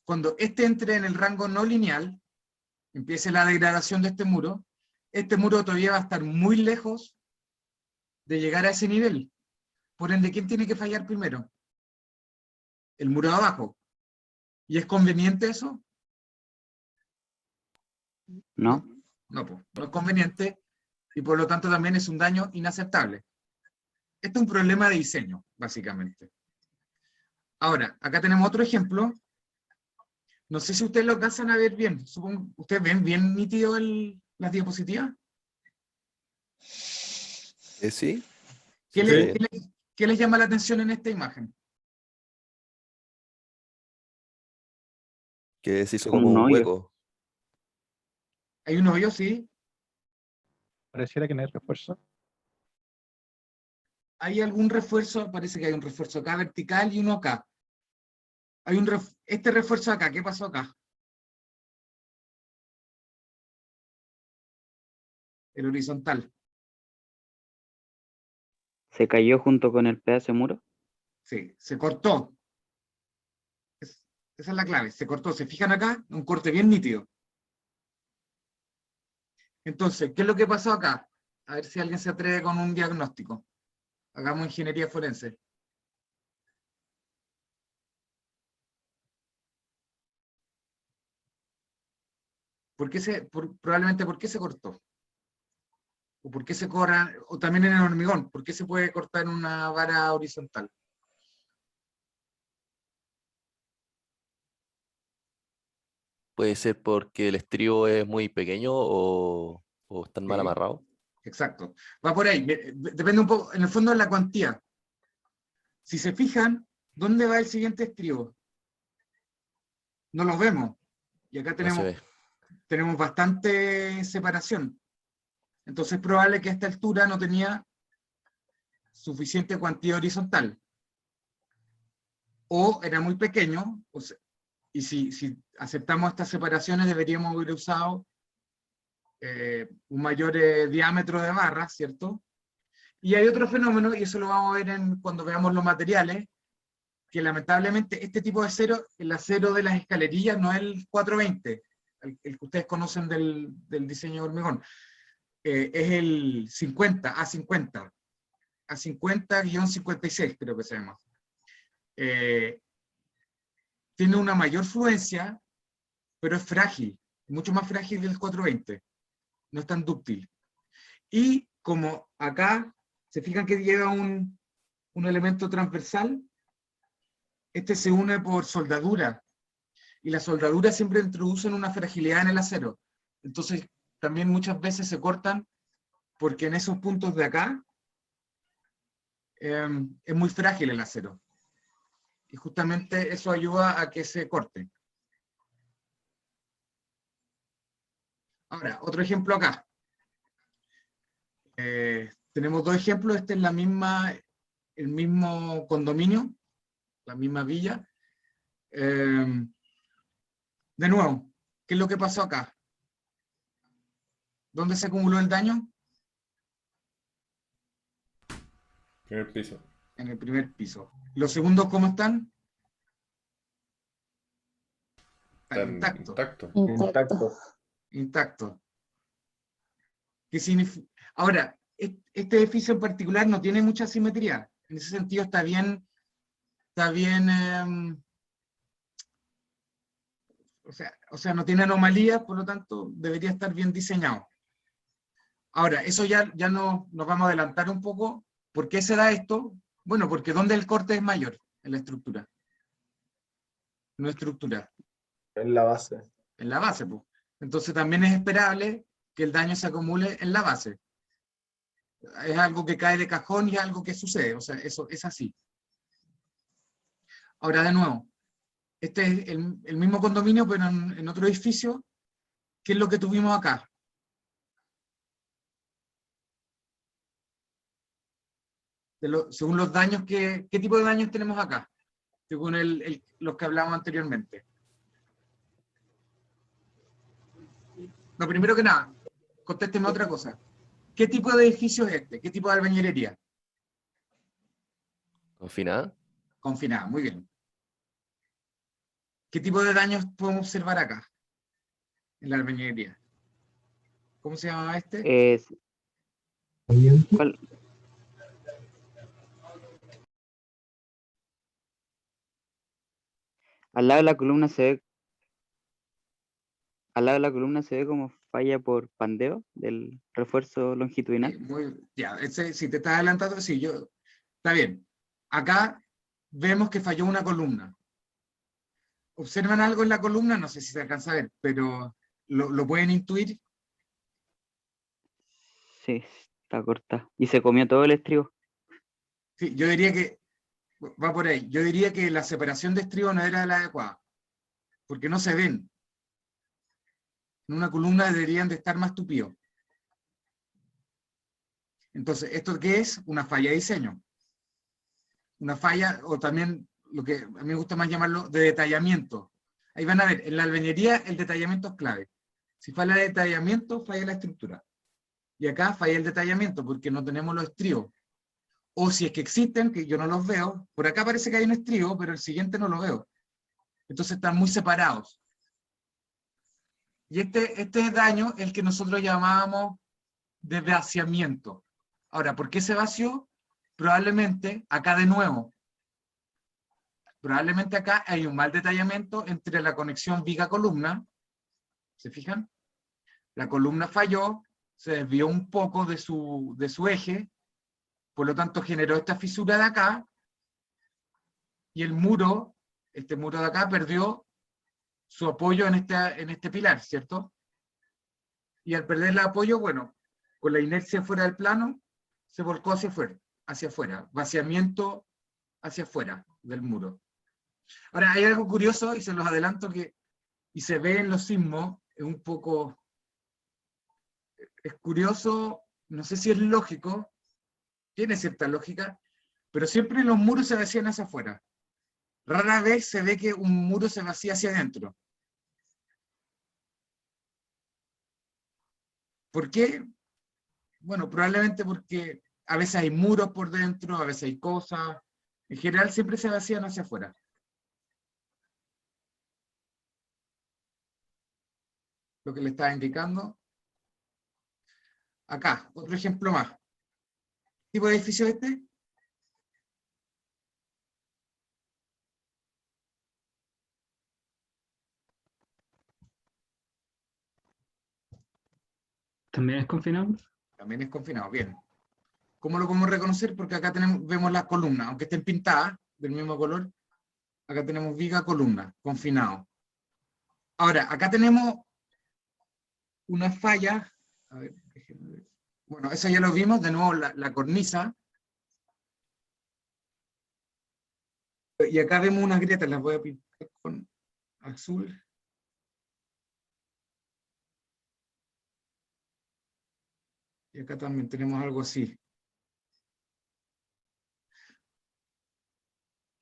cuando este entre en el rango no lineal, empiece la degradación de este muro todavía va a estar muy lejos de llegar a ese nivel. Por ende, ¿quién tiene que fallar primero? El muro de abajo. ¿Y es conveniente eso? ¿No? No, pues, no es conveniente y por lo tanto también es un daño inaceptable. Este es un problema de diseño, básicamente. Ahora, acá tenemos otro ejemplo. No sé si ustedes lo alcanzan a ver bien. Supongo, ¿ustedes ven bien nítido las diapositivas? Sí. ¿Qué, Sí, le- sí. qué le- qué les llama la atención en esta imagen? Que se hizo Como como un un hoyo. hueco. Hay un hoyo, sí. Pareciera que no hay refuerzo. Hay algún refuerzo, parece que hay un refuerzo acá vertical y uno acá. Hay este refuerzo acá, ¿qué pasó acá? El horizontal. Se cayó junto con el pedazo de muro. Sí, se cortó. Esa es la clave, se cortó. ¿Se fijan acá? Un corte bien nítido. Entonces, ¿qué es lo que pasó acá? A ver si alguien se atreve con un diagnóstico. Hagamos ingeniería forense. Probablemente, ¿por qué se cortó? ¿O por qué se corta? O también en el hormigón, ¿por qué se puede cortar en una vara horizontal? Puede ser porque el estribo es muy pequeño o están mal Sí, amarrados. exacto. Va por ahí. Depende un poco, en el fondo, de la cuantía. Si se fijan, ¿dónde va el siguiente estribo? No lo vemos. Y acá No se ve. tenemos bastante separación. Entonces es probable que a esta altura no tenía suficiente cuantía horizontal. O era muy pequeño, y si aceptamos estas separaciones deberíamos haber usado un mayor diámetro de barra, ¿cierto? Y hay otro fenómeno, y eso lo vamos a ver cuando veamos los materiales, que lamentablemente este tipo de acero, el acero de las escalerillas, no es el 420, el que ustedes conocen del diseño de hormigón, es el 50, A50, A50-56 creo que se llama. Tiene una mayor fluencia, pero es frágil, mucho más frágil del 420, no es tan dúctil. Y como acá, se fijan que lleva un elemento transversal, este se une por soldadura, y las soldaduras siempre introducen una fragilidad en el acero. Entonces, también muchas veces se cortan, porque en esos puntos de acá, es muy frágil el acero. Y justamente eso ayuda a que se corte. Ahora, otro ejemplo acá. Tenemos dos ejemplos. Este es el mismo condominio, la misma villa. De nuevo, ¿qué es lo que pasó acá? ¿Dónde se acumuló el daño? Primer piso. En el primer piso. ¿Los segundos cómo están? Están Están intactos. intactos. Intacto. Intacto. ¿Qué significa? Ahora, este edificio en particular no tiene mucha simetría. en ese sentido está bien, o sea, no tiene anomalías, por lo tanto, debería estar bien diseñado. Ahora, eso ya nos vamos a adelantar un poco. ¿Por qué se da esto? Bueno, porque ¿dónde el corte es mayor? En la estructura. No estructura, En la base. en la base, pues. Entonces también es esperable que el daño se acumule en la base. Es algo que cae de cajón y es algo que sucede, o sea, eso es así. Ahora, de nuevo, este es el mismo condominio, pero en otro edificio. ¿Qué es lo que tuvimos acá? Según los daños, ¿qué tipo de daños tenemos acá? Según los que hablamos anteriormente. Lo primero que nada, contésteme otra cosa. ¿Qué tipo de edificio es este? ¿Qué tipo de albañilería? ¿Confinada? Confinada, muy bien. ¿Qué tipo de daños podemos observar acá? En la albañilería. ¿Cómo se llama este? Es, ¿cuál? Al lado de la columna se ve, al lado de la columna se ve como falla por pandeo del refuerzo longitudinal. Ya, si te estás adelantando, sí, está bien. Acá vemos que falló una columna. ¿Observan algo en la columna? No sé si se alcanza a ver, pero ¿lo pueden intuir? Sí, está corta. Y se comió todo el estribo. Sí, yo diría que va por ahí. Yo diría que la separación de estribo no era la adecuada, porque no se ven. En una columna deberían de estar más tupidos. Entonces, ¿esto qué es? Una falla de diseño. Una falla, o también lo que a mí me gusta más llamarlo de detallamiento. Ahí van a ver, en la albañilería el detallamiento es clave. Si falla el detallamiento, falla la estructura. Y acá falla el detallamiento porque no tenemos los estribos. O si es que existen, que yo no los veo, por acá parece que hay un estribo, pero el siguiente no lo veo. Entonces están muy separados. Y este daño es el que nosotros llamábamos de vaciamiento. Ahora, ¿por qué se vació? Probablemente, acá de nuevo, probablemente acá hay un mal detallamiento entre la conexión viga-columna. ¿Se fijan? La columna falló, se desvió un poco de su eje, por lo tanto generó esta fisura de acá, y el muro, este muro de acá, perdió su apoyo en este pilar, ¿cierto? Y al perder el apoyo, bueno, con la inercia fuera del plano, se volcó hacia afuera, vaciamiento hacia afuera del muro. Ahora, hay algo curioso, y se los adelanto, y se ve en los sismos, es curioso, no sé si es lógico, tiene cierta lógica, pero siempre los muros se vacían hacia afuera. Rara vez se ve que un muro se vacía hacia adentro. ¿Por qué? Bueno, probablemente porque a veces hay muros por dentro, a veces hay cosas. En general siempre se vacían hacia afuera. Lo que le estaba indicando. Acá, otro ejemplo más. ¿Qué tipo de edificio es este? ¿También es confinado? También es confinado, bien. ¿Cómo lo podemos reconocer? Porque acá vemos las columnas, aunque estén pintadas del mismo color. Acá tenemos viga, columna, confinado. Ahora, acá tenemos una falla. A ver, déjenme ver. Bueno, eso ya lo vimos, de nuevo la cornisa. Y acá vemos unas grietas, las voy a pintar con azul. Y acá también tenemos algo así.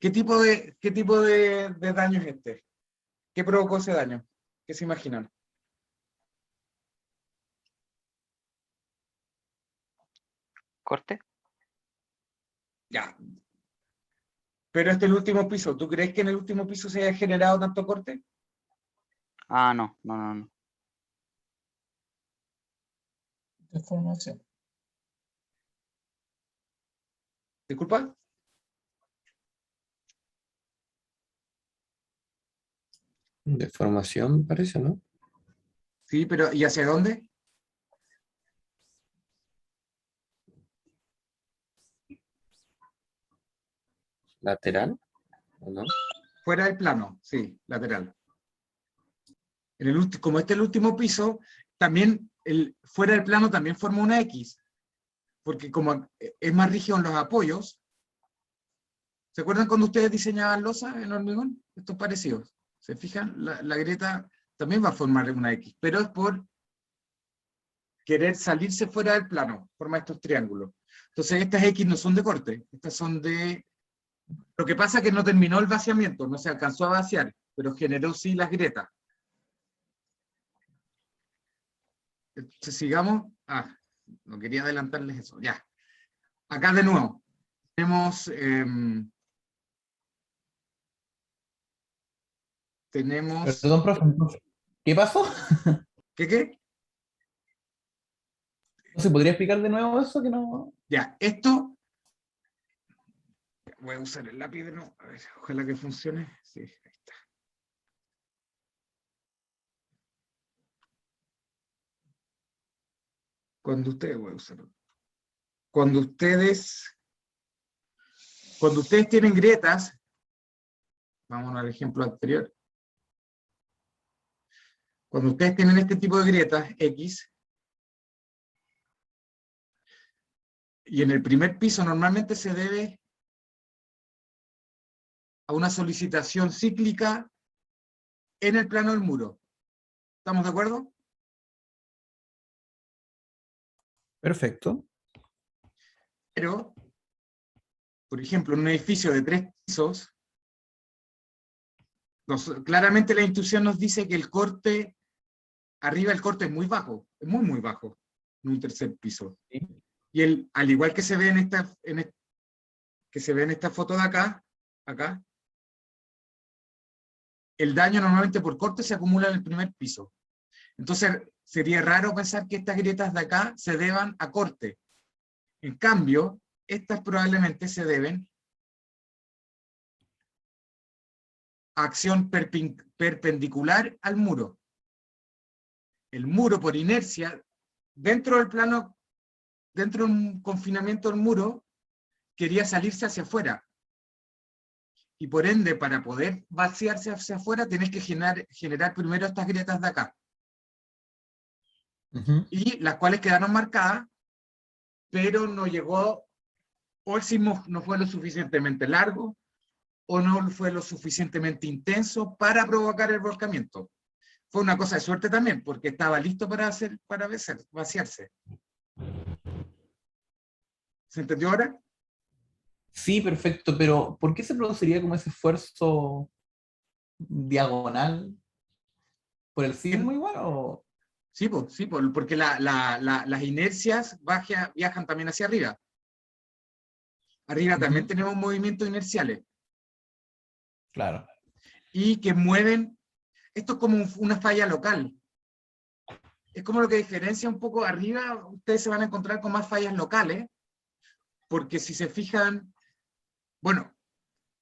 ¿Qué tipo de daño es este? ¿Qué provocó ese daño? ¿Qué se imaginan? ¿Corte? Ya. Pero este es el último piso. ¿Tú crees que en el último piso se haya generado tanto corte? Ah, no, no, no, no. Deformación. ¿Disculpa? Deformación parece, ¿no? Sí, pero ¿y hacia dónde? Lateral, ¿o no? Fuera del plano, sí, lateral. Como este es el último piso, también fuera del plano también forma una X, porque como es más rígido en los apoyos, ¿se acuerdan cuando ustedes diseñaban losas en hormigón? Estos parecidos. ¿Se fijan? La grieta también va a formar una X, pero es por querer salirse fuera del plano, forma estos triángulos. Entonces estas X no son de corte, estas son de... Lo que pasa es que no terminó el vaciamiento, no se alcanzó a vaciar, pero generó sí las grietas. Entonces sigamos. No quería adelantarles eso, ya. Acá de nuevo, tenemos... Perdón, profe. ¿Qué pasó? ¿Qué? ¿No se podría explicar de nuevo eso? Que no... Ya, esto... Voy a usar el lápiz de nuevo. A ver, ojalá que funcione. Sí, ahí está. Cuando ustedes... Voy a usarlo. Cuando ustedes tienen grietas, vamos al ejemplo anterior. Cuando ustedes tienen este tipo de grietas, X, y en el primer piso normalmente se debe a una solicitación cíclica en el plano del muro. ¿Estamos de acuerdo? Perfecto. Pero, por ejemplo, en un edificio de 3 pisos, claramente la instrucción nos dice que el corte, arriba el corte es muy bajo, es muy, muy bajo, en un tercer piso. Sí. Y al igual que se ve en esta foto de acá, el daño normalmente por corte se acumula en el primer piso. Entonces, sería raro pensar que estas grietas de acá se deban a corte. En cambio, estas probablemente se deben a acción perpendicular al muro. El muro, por inercia, dentro del plano, dentro de un confinamiento del muro, quería salirse hacia afuera. Y por ende, para poder vaciarse hacia afuera, tenés que generar primero estas grietas de acá. Y las cuales quedaron marcadas, pero no llegó, o el sismo no fue lo suficientemente largo, o no fue lo suficientemente intenso para provocar el volcamiento. Fue una cosa de suerte también, porque estaba listo para vaciarse. ¿Se entendió ahora? Sí, perfecto, pero ¿por qué se produciría como ese esfuerzo diagonal? ¿Por el sismo igual o...? Sí, porque las inercias viajan también hacia arriba. Arriba también tenemos movimientos inerciales. Claro. Y que mueven, esto es como una falla local. Es como lo que diferencia un poco arriba, ustedes se van a encontrar con más fallas locales, porque si se fijan, bueno,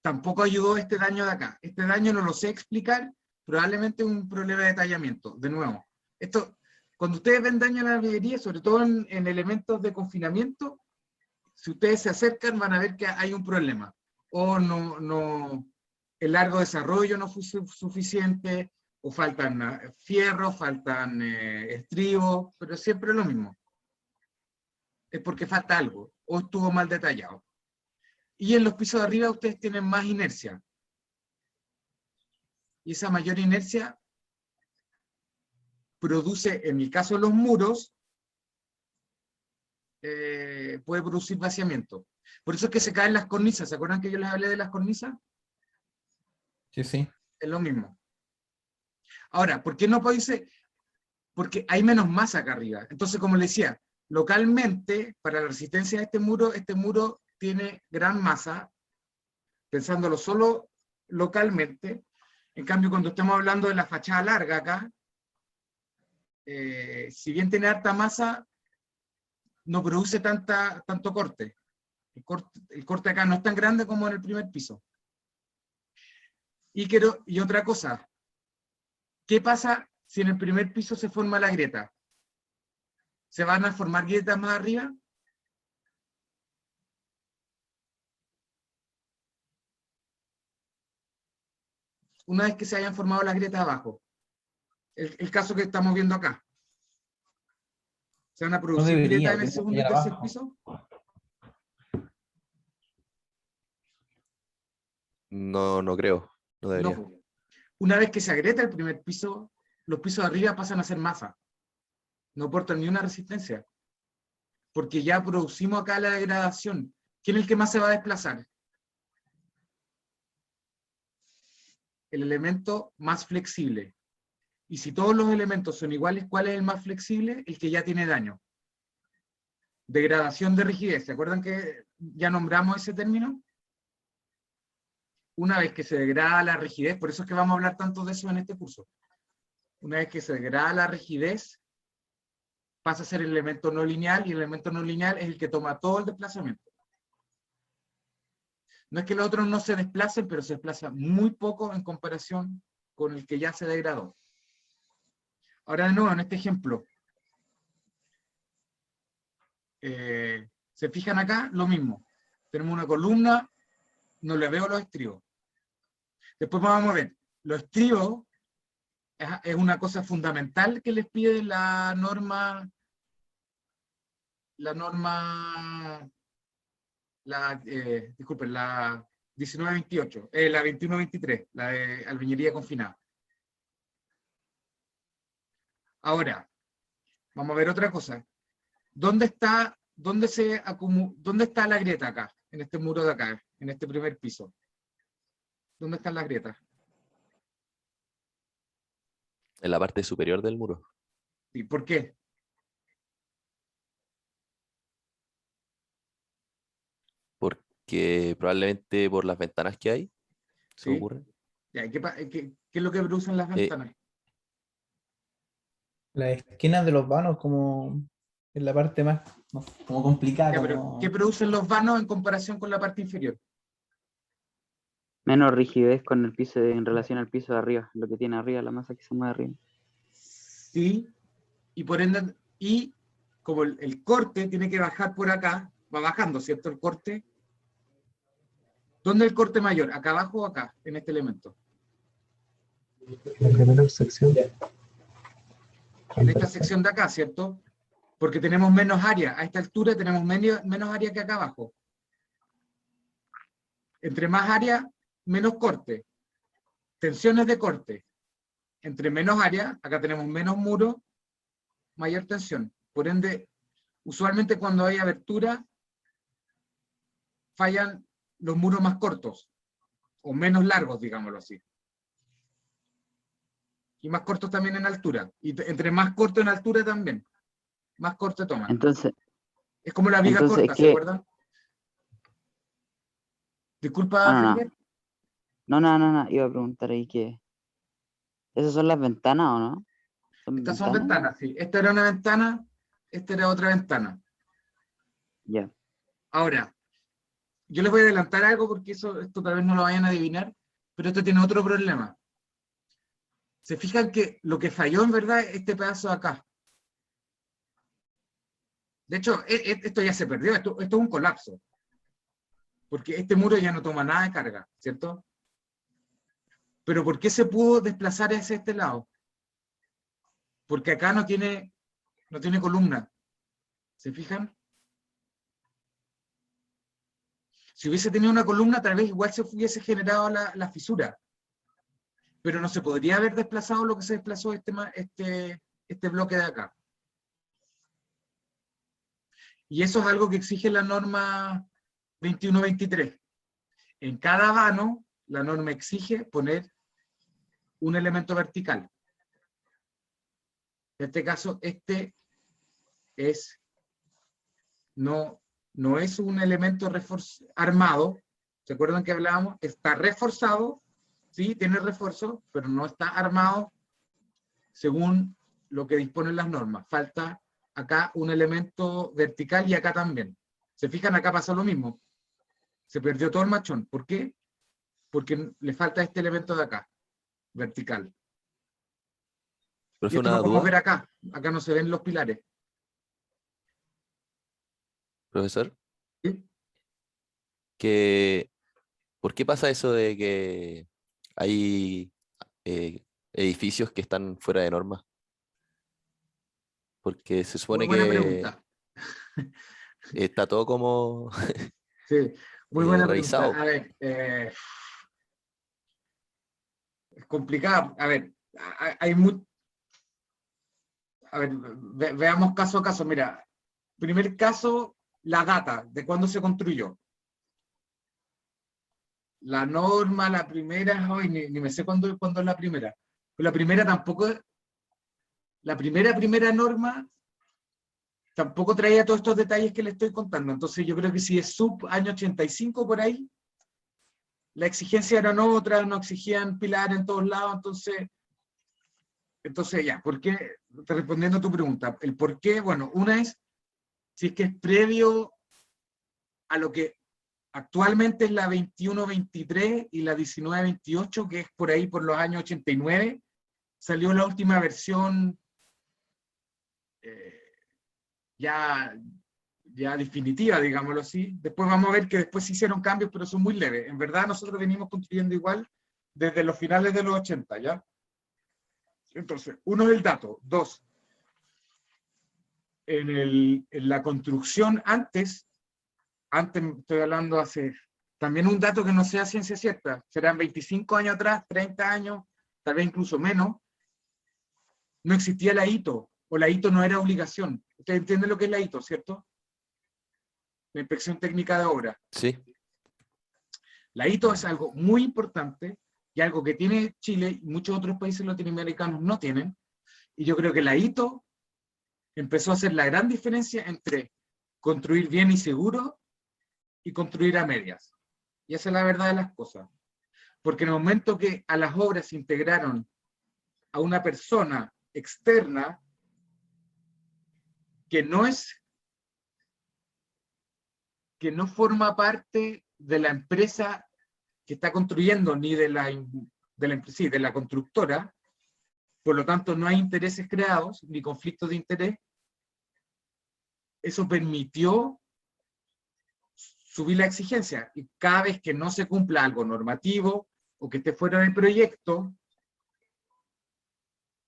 tampoco ayudó este daño de acá. Este daño no lo sé explicar, probablemente un problema de detallamiento. De nuevo, cuando ustedes ven daño en la albañilería, sobre todo en elementos de confinamiento, si ustedes se acercan van a ver que hay un problema. O el largo desarrollo no fue suficiente, o faltan fierros, faltan estribos, pero siempre es lo mismo. Es porque falta algo, o estuvo mal detallado. Y en los pisos de arriba ustedes tienen más inercia. Y esa mayor inercia produce, en el caso de los muros, puede producir vaciamiento. Por eso es que se caen las cornisas. ¿Se acuerdan que yo les hablé de las cornisas? Sí. Es lo mismo. Ahora, ¿por qué no puede ser? Porque hay menos masa acá arriba. Entonces, como les decía, localmente, para la resistencia de este muro tiene gran masa, pensándolo solo localmente. En cambio, cuando estamos hablando de la fachada larga acá, si bien tiene harta masa, no produce tanto corte. El corte acá no es tan grande como en el primer piso. Y otra cosa, ¿Qué pasa si en el primer piso se forma la grieta? ¿Se van a formar grietas más arriba? Una vez que se hayan formado las grietas abajo. El caso que estamos viendo acá. ¿Se van a producir debería, grietas en el tiene que segundo y ir tercer abajo. piso? No, no creo. No debería. No. Una vez que se agrieta el primer piso, los pisos de arriba pasan a ser masa. No aportan ni una resistencia. Porque ya producimos acá la degradación. ¿Quién es el que más se va a desplazar? El elemento más flexible. Y si todos los elementos son iguales, ¿cuál es el más flexible? El que ya tiene daño. Degradación de rigidez. ¿Se acuerdan que ya nombramos ese término? Una vez que se degrada la rigidez, por eso es que vamos a hablar tanto de eso en este curso. Una vez que se degrada la rigidez, pasa a ser el elemento no lineal, y el elemento no lineal es el que toma todo el desplazamiento. No es que los otros no se desplacen, pero se desplaza muy poco en comparación con el que ya se degradó. Ahora de nuevo, en este ejemplo, se fijan acá, lo mismo. Tenemos una columna, no le veo los estribos. Después vamos a ver, los estribos es una cosa fundamental que les pide la norma, disculpen, la 1928, la 2123, la de albañilería confinada. Ahora, vamos a ver otra cosa. ¿Dónde está la grieta acá? En este muro de acá, en este primer piso. ¿Dónde están las grietas? En la parte superior del muro. ¿Y por qué? Porque probablemente por las ventanas que hay, se me ¿Sí? ocurre. Ya, ¿qué es lo que producen las ventanas? Las esquinas de los vanos como en la parte más como complicada. Ya, pero, como... ¿qué producen los vanos en comparación con la parte inferior? Menos rigidez con el piso en relación al piso de arriba, lo que tiene arriba, la masa que se mueve arriba. Sí, y por ende, y como el corte tiene que bajar por acá, va bajando, ¿cierto? El corte. ¿Dónde es el corte mayor? ¿Acá abajo o acá, en este elemento? La primera sección. En esta sección de acá, ¿cierto? Porque tenemos menos área. A esta altura tenemos menos área que acá abajo. Entre más área, menos corte. Tensiones de corte. Entre menos área, acá tenemos menos muro, mayor tensión. Por ende, usualmente cuando hay abertura, fallan los muros más cortos, o menos largos, digámoslo así. Y más cortos también en altura. Y entre más corto en altura también, más corte toman. Entonces, es como la viga entonces corta, ¿se acuerdan? Disculpa, Javier. No, iba a preguntar ahí que... ¿Esas son las ventanas o no? Estas son ventanas, sí. Esta era una ventana, esta era otra ventana. Ya. Ahora, yo les voy a adelantar algo porque esto tal vez no lo vayan a adivinar, pero esto tiene otro problema. Se fijan que lo que falló en verdad es este pedazo de acá. De hecho, esto ya se perdió, esto es un colapso. Porque este muro ya no toma nada de carga, ¿cierto? Pero ¿por qué se pudo desplazar hacia este lado? Porque acá no tiene columna. ¿Se fijan? Si hubiese tenido una columna, tal vez igual se hubiese generado la fisura. Pero no se podría haber desplazado lo que se desplazó este bloque de acá. Y eso es algo que exige la norma 2123. En cada vano, la norma exige poner un elemento vertical. En este caso, no es un elemento armado. ¿Se acuerdan que hablábamos? Está reforzado, sí, tiene refuerzo, pero no está armado según lo que disponen las normas. Falta acá un elemento vertical y acá también. ¿Se fijan? Acá pasa lo mismo. Se perdió todo el machón. ¿Por qué? Porque le falta este elemento de acá, vertical. Profe, Y esto una lo podemos duda, ver acá. Acá no se ven los pilares. profesor, ¿Sí? que ¿por qué pasa eso de que hay edificios que están fuera de norma? Porque se Muy supone buena que pregunta. está todo como Sí, muy buena pregunta. revisado. A ver, es complicado. A ver, hay muy... A ver, veamos caso a caso. Mira, primer caso, la data de cuándo se construyó. La norma, la primera, hoy ni me sé cuándo es la primera. Pero la primera tampoco, la primera norma tampoco traía todos estos detalles que le estoy contando. Entonces yo creo que si es sub año 85 por ahí, la exigencia eran otras, no exigían pilar en todos lados, entonces ya, ¿por qué? Respondiendo a tu pregunta, el por qué, bueno, una es si es que es previo a lo que actualmente es la 21-23 y la 19-28, que es por ahí por los años 89, salió la última versión ya definitiva, digámoslo así. Después vamos a ver que después se hicieron cambios, pero son muy leves. En verdad nosotros venimos construyendo igual desde los finales de los 80, ¿ya? Entonces, uno es el dato. Dos, en la construcción antes estoy hablando hace, también un dato que no sea ciencia cierta, serán 25 años atrás, 30 años, tal vez incluso menos, no existía la ITO, o la ITO no era obligación. Ustedes entienden lo que es la ITO, ¿cierto? La Inspección Técnica de Obra. Sí, La ITO es algo muy importante y algo que tiene Chile y muchos otros países latinoamericanos no tienen. Y yo creo que la ITO empezó a hacer la gran diferencia entre construir bien y seguro y construir a medias. Y esa es la verdad de las cosas. Porque en el momento que a las obras se integraron a una persona externa que no forma parte de la empresa que está construyendo, ni de la constructora, por lo tanto no hay intereses creados, ni conflictos de interés, eso permitió subir la exigencia, y cada vez que no se cumpla algo normativo, o que esté fuera del proyecto,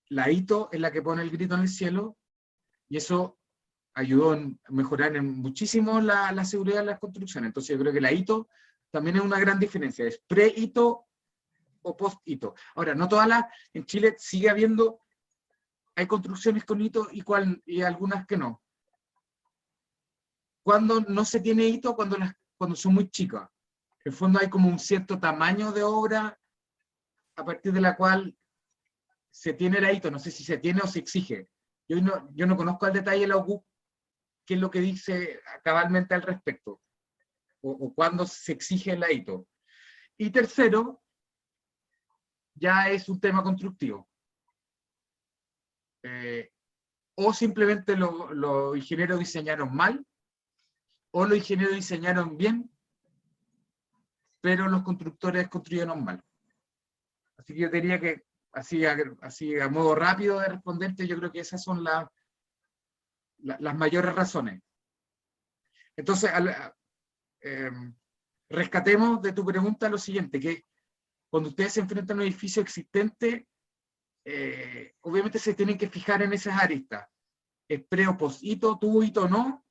la ITO es la que pone el grito en el cielo, y eso ayudó a mejorar muchísimo la seguridad de las construcciones. Entonces yo creo que la ITO también es una gran diferencia, es pre-ITO o post-ITO. Ahora, no todas en Chile sigue habiendo, hay construcciones con ITO y algunas que no. Cuando no se tiene ITO, cuando son muy chicas. En el fondo hay como un cierto tamaño de obra a partir de la cual se tiene la ITO, no sé si se tiene o se exige. Yo no conozco al detalle la OCUP, qué es lo que dice cabalmente al respecto, o cuándo se exige la ITO. Y tercero, ya es un tema constructivo. O simplemente los ingenieros diseñaron mal, o los ingenieros diseñaron bien, pero los constructores construyeron mal. Así que yo diría que, así a modo rápido de responderte, yo creo que esas son las mayores razones. Entonces, rescatemos de tu pregunta lo siguiente, que cuando ustedes se enfrentan a un edificio existente, obviamente se tienen que fijar en esas aristas. ¿Es pre o post hito, tuvo hito o no?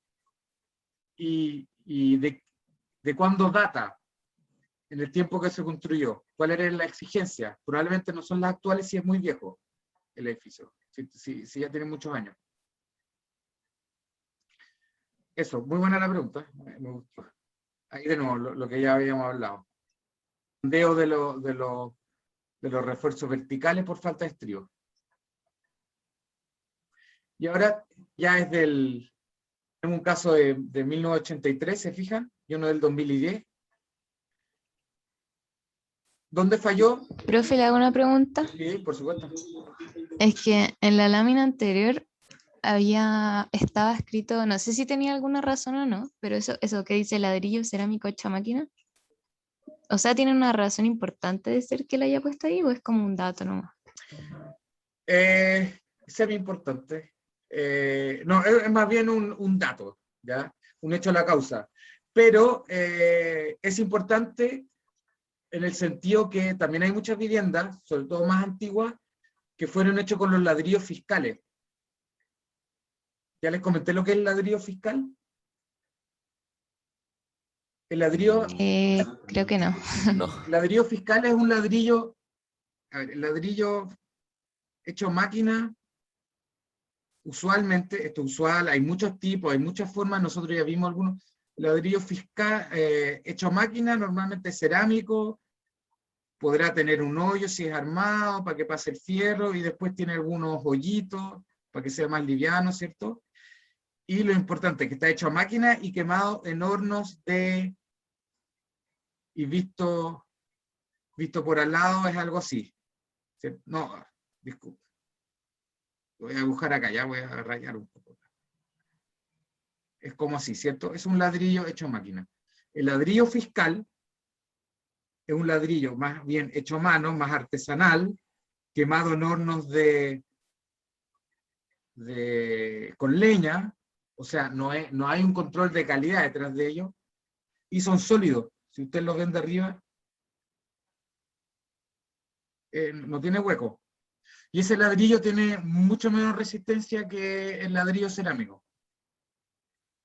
Y de cuándo data en el tiempo que se construyó. ¿Cuál era la exigencia? Probablemente no son las actuales si es muy viejo el edificio, si ya tiene muchos años. Eso, muy buena la pregunta, me gustó. Ahí de nuevo, lo que ya habíamos hablado. Sondeo de los refuerzos verticales por falta de estribo. Y ahora ya es tenemos un caso de 1983, ¿se fijan? Y uno del 2010. ¿Dónde falló? Profe, le hago una pregunta. Sí, por supuesto. Es que en la lámina anterior estaba escrito, no sé si tenía alguna razón o no, pero eso que dice ladrillo, cerámico, hecha máquina. O sea, ¿tiene una razón importante de ser que la haya puesto ahí o es como un dato nomás? Sea bien importante. No, es más bien un dato, ¿ya? Un hecho a la causa. Pero es importante en el sentido que también hay muchas viviendas, sobre todo más antiguas, que fueron hechos con los ladrillos fiscales. ¿Ya les comenté lo que es el ladrillo fiscal? El ladrillo, Creo que no. No. el ladrillo fiscal es un ladrillo, a ver, el ladrillo hecho a máquina, usualmente, esto es usual, hay muchos tipos, hay muchas formas, nosotros ya vimos algunos. Ladrillo fiscal hecho a máquina, normalmente cerámico, podrá tener un hoyo si es armado para que pase el fierro, y después tiene algunos hoyitos para que sea más liviano, ¿cierto? Y lo importante es que está hecho a máquina y quemado en hornos y visto por al lado es algo así. ¿Cierto? No, disculpe. Voy a buscar acá, ya voy a rayar un poco. Es como así, ¿cierto? Es un ladrillo hecho a máquina. El ladrillo fiscal es un ladrillo más bien hecho a mano, más artesanal, quemado en hornos con leña, o sea, no hay un control de calidad detrás de ellos, y son sólidos. Si usted los ven de arriba, no tiene hueco. Y ese ladrillo tiene mucho menos resistencia que el ladrillo cerámico.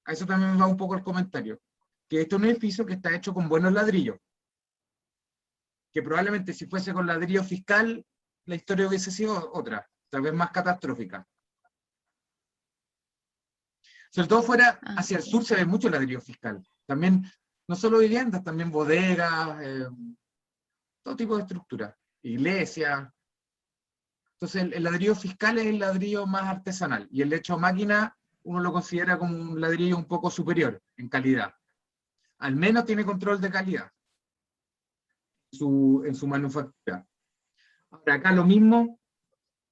A eso también va un poco el comentario. Que esto es un edificio que está hecho con buenos ladrillos. Que probablemente si fuese con ladrillo fiscal, la historia hubiese sido otra, tal vez más catastrófica. Sobre todo fuera hacia el sur se ve mucho ladrillo fiscal. También, no solo viviendas, también bodegas, todo tipo de estructuras, iglesias. Entonces el ladrillo fiscal es el ladrillo más artesanal, y el hecho a máquina uno lo considera como un ladrillo un poco superior en calidad. Al menos tiene control de calidad en su manufactura. Ahora acá lo mismo,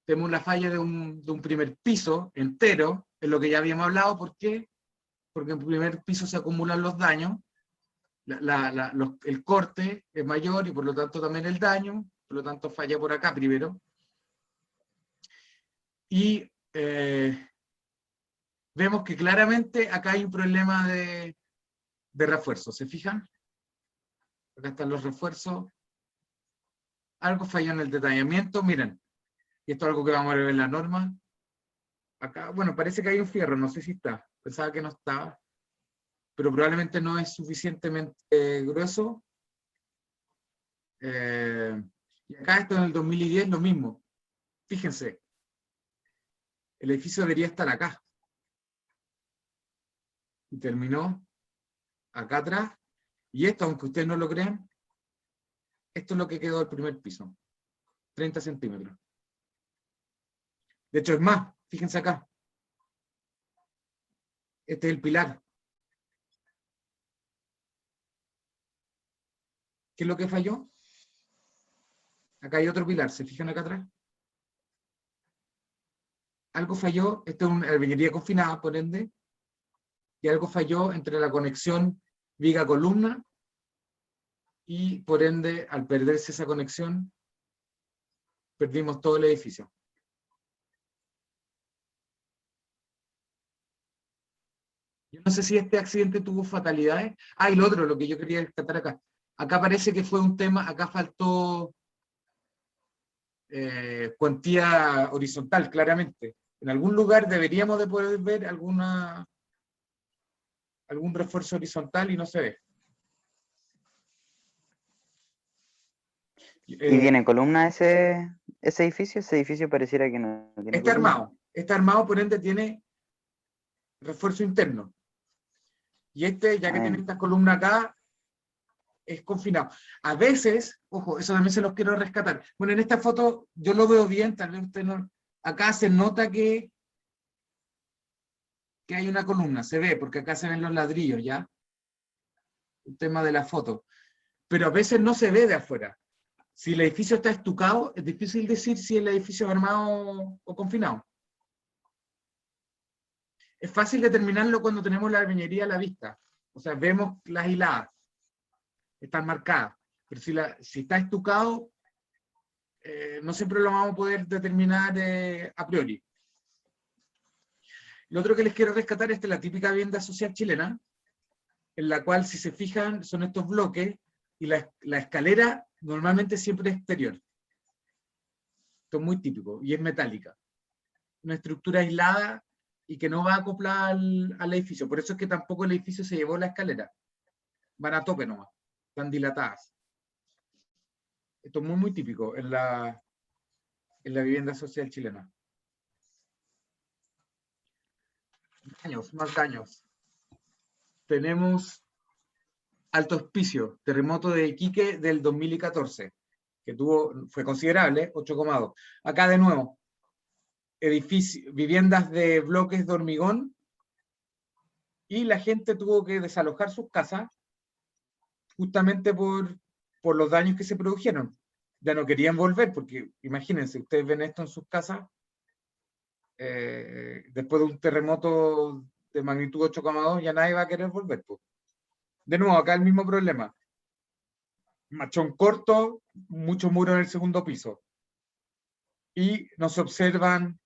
tenemos la falla de un primer piso entero, es lo que ya habíamos hablado. ¿Por qué? Porque en el primer piso se acumulan los daños, el corte es mayor y por lo tanto también el daño, por lo tanto falla por acá primero. Y vemos que claramente acá hay un problema de refuerzo, ¿se fijan? Acá están los refuerzos. Algo falló en el detallamiento, miren. Y esto es algo que vamos a ver en la norma. Acá, bueno, parece que hay un fierro, no sé si está. Pensaba que no estaba. Pero probablemente no es suficientemente grueso. Y acá esto en el 2010 lo mismo. Fíjense. El edificio debería estar acá. Y terminó acá atrás. Y esto, aunque ustedes no lo crean, esto es lo que quedó del primer piso. 30 centímetros. De hecho, es más, fíjense acá. Este es el pilar. ¿Qué es lo que falló? Acá hay otro pilar, ¿se fijan acá atrás? Algo falló, esto es una albañilería confinada, por ende, y algo falló entre la conexión viga-columna, y por ende, al perderse esa conexión, perdimos todo el edificio. Yo no sé si este accidente tuvo fatalidades. Ah, y lo otro, lo que yo quería rescatar acá. Acá parece que fue un tema, acá faltó cuantía horizontal, claramente. En algún lugar deberíamos de poder ver algún refuerzo horizontal y no se ve. ¿Y tiene columna ese edificio? Ese edificio pareciera que no tiene Está columna. está armado, por ende tiene refuerzo interno. Y este, ya que tiene esta columna acá, es confinado. A veces, ojo, eso también se los quiero rescatar. Bueno, en esta foto yo lo veo bien, tal vez usted no. Acá se nota que hay una columna, se ve, porque acá se ven los ladrillos, ¿ya? El tema de la foto. Pero a veces no se ve de afuera. Si el edificio está estucado, es difícil decir si el edificio es armado o confinado. Es fácil determinarlo cuando tenemos la albañilería a la vista. O sea, vemos las hiladas. Están marcadas. Pero si está estucado, no siempre lo vamos a poder determinar a priori. Lo otro que les quiero rescatar es la típica vivienda social chilena, en la cual, si se fijan, son estos bloques, y la escalera normalmente siempre es exterior. Esto es muy típico, y es metálica. Una estructura aislada y que no va acoplada al edificio. Por eso es que tampoco el edificio se llevó la escalera. Van a tope nomás, están dilatadas. Esto es muy, muy típico en la vivienda social chilena. Daños, más daños. Tenemos Alto Hospicio, terremoto de Iquique del 2014, que fue considerable, 8,2. Acá de nuevo, viviendas de bloques de hormigón, y la gente tuvo que desalojar sus casas justamente por los daños que se produjeron. Ya no querían volver, porque imagínense, ustedes ven esto en sus casas, después de un terremoto de magnitud 8,2, ya nadie va a querer volver, pues. De nuevo, acá el mismo problema. Machón corto, mucho muro en el segundo piso. Y nos observan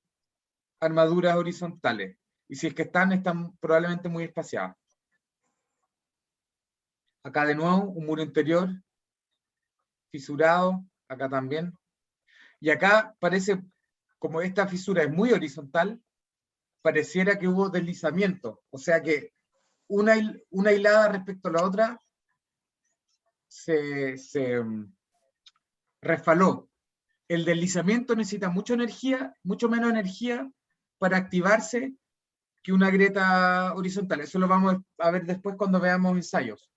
armaduras horizontales. Y si es que están probablemente muy espaciadas. Acá de nuevo, un muro interior, fisurado, acá también. Y acá parece, como esta fisura es muy horizontal, pareciera que hubo deslizamiento. O sea que una hilada respecto a la otra se resfaló. El deslizamiento necesita mucha energía, mucho menos energía para activarse que una grieta horizontal. Eso lo vamos a ver después cuando veamos ensayos.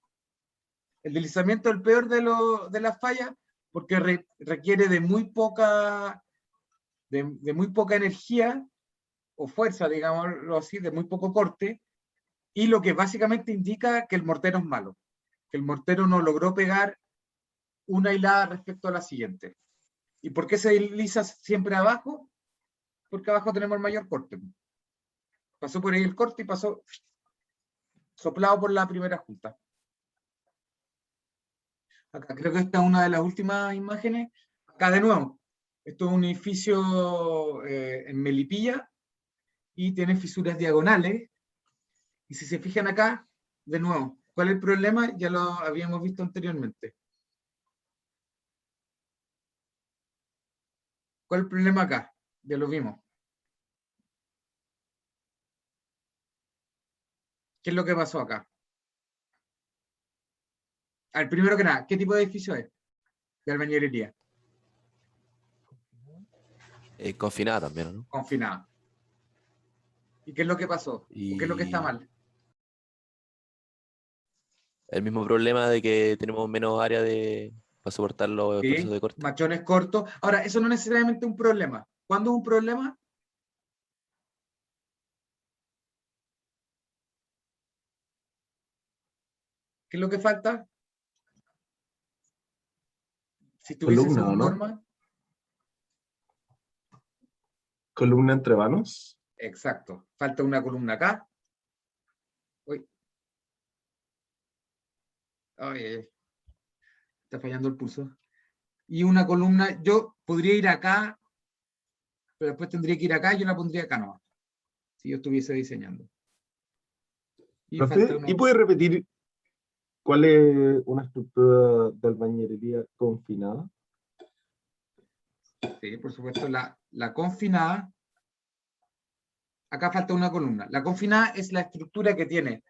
El deslizamiento es el peor de las fallas porque requiere de muy poca energía o fuerza, digámoslo así, de muy poco corte, y lo que básicamente indica que el mortero es malo, que el mortero no logró pegar una hilada respecto a la siguiente. ¿Y por qué se desliza siempre abajo? Porque abajo tenemos el mayor corte. Pasó por ahí el corte y pasó soplado por la primera junta. Acá creo que esta es una de las últimas imágenes. Acá de nuevo, esto es un edificio en Melipilla y tiene fisuras diagonales. Y si se fijan acá, de nuevo, ¿cuál es el problema? Ya lo habíamos visto anteriormente. ¿Cuál es el problema acá? Ya lo vimos. ¿Qué es lo que pasó acá? Al primero que nada, ¿qué tipo de edificio es? De albañilería. Confinada también, ¿no? Confinada. ¿Y qué es lo que pasó? ¿O qué es lo que está mal? El mismo problema de que tenemos menos área para soportar los Sí, procesos de corte. machones cortos. Ahora, eso no es necesariamente un problema. ¿Cuándo es un problema? ¿Qué es lo que falta? Si tuviese Columna, según ¿no? norma. Columna entre vanos. Exacto. Falta una columna acá. Uy. Ay, está fallando el pulso. Y una columna, yo podría ir acá, pero después tendría que ir acá y yo la pondría acá nomás. Si yo estuviese diseñando. Y Profe, falta uno. ¿y puede repetir cuál es una estructura de albañilería confinada? Sí, por supuesto, la confinada. Acá falta una columna. La confinada es la estructura que tiene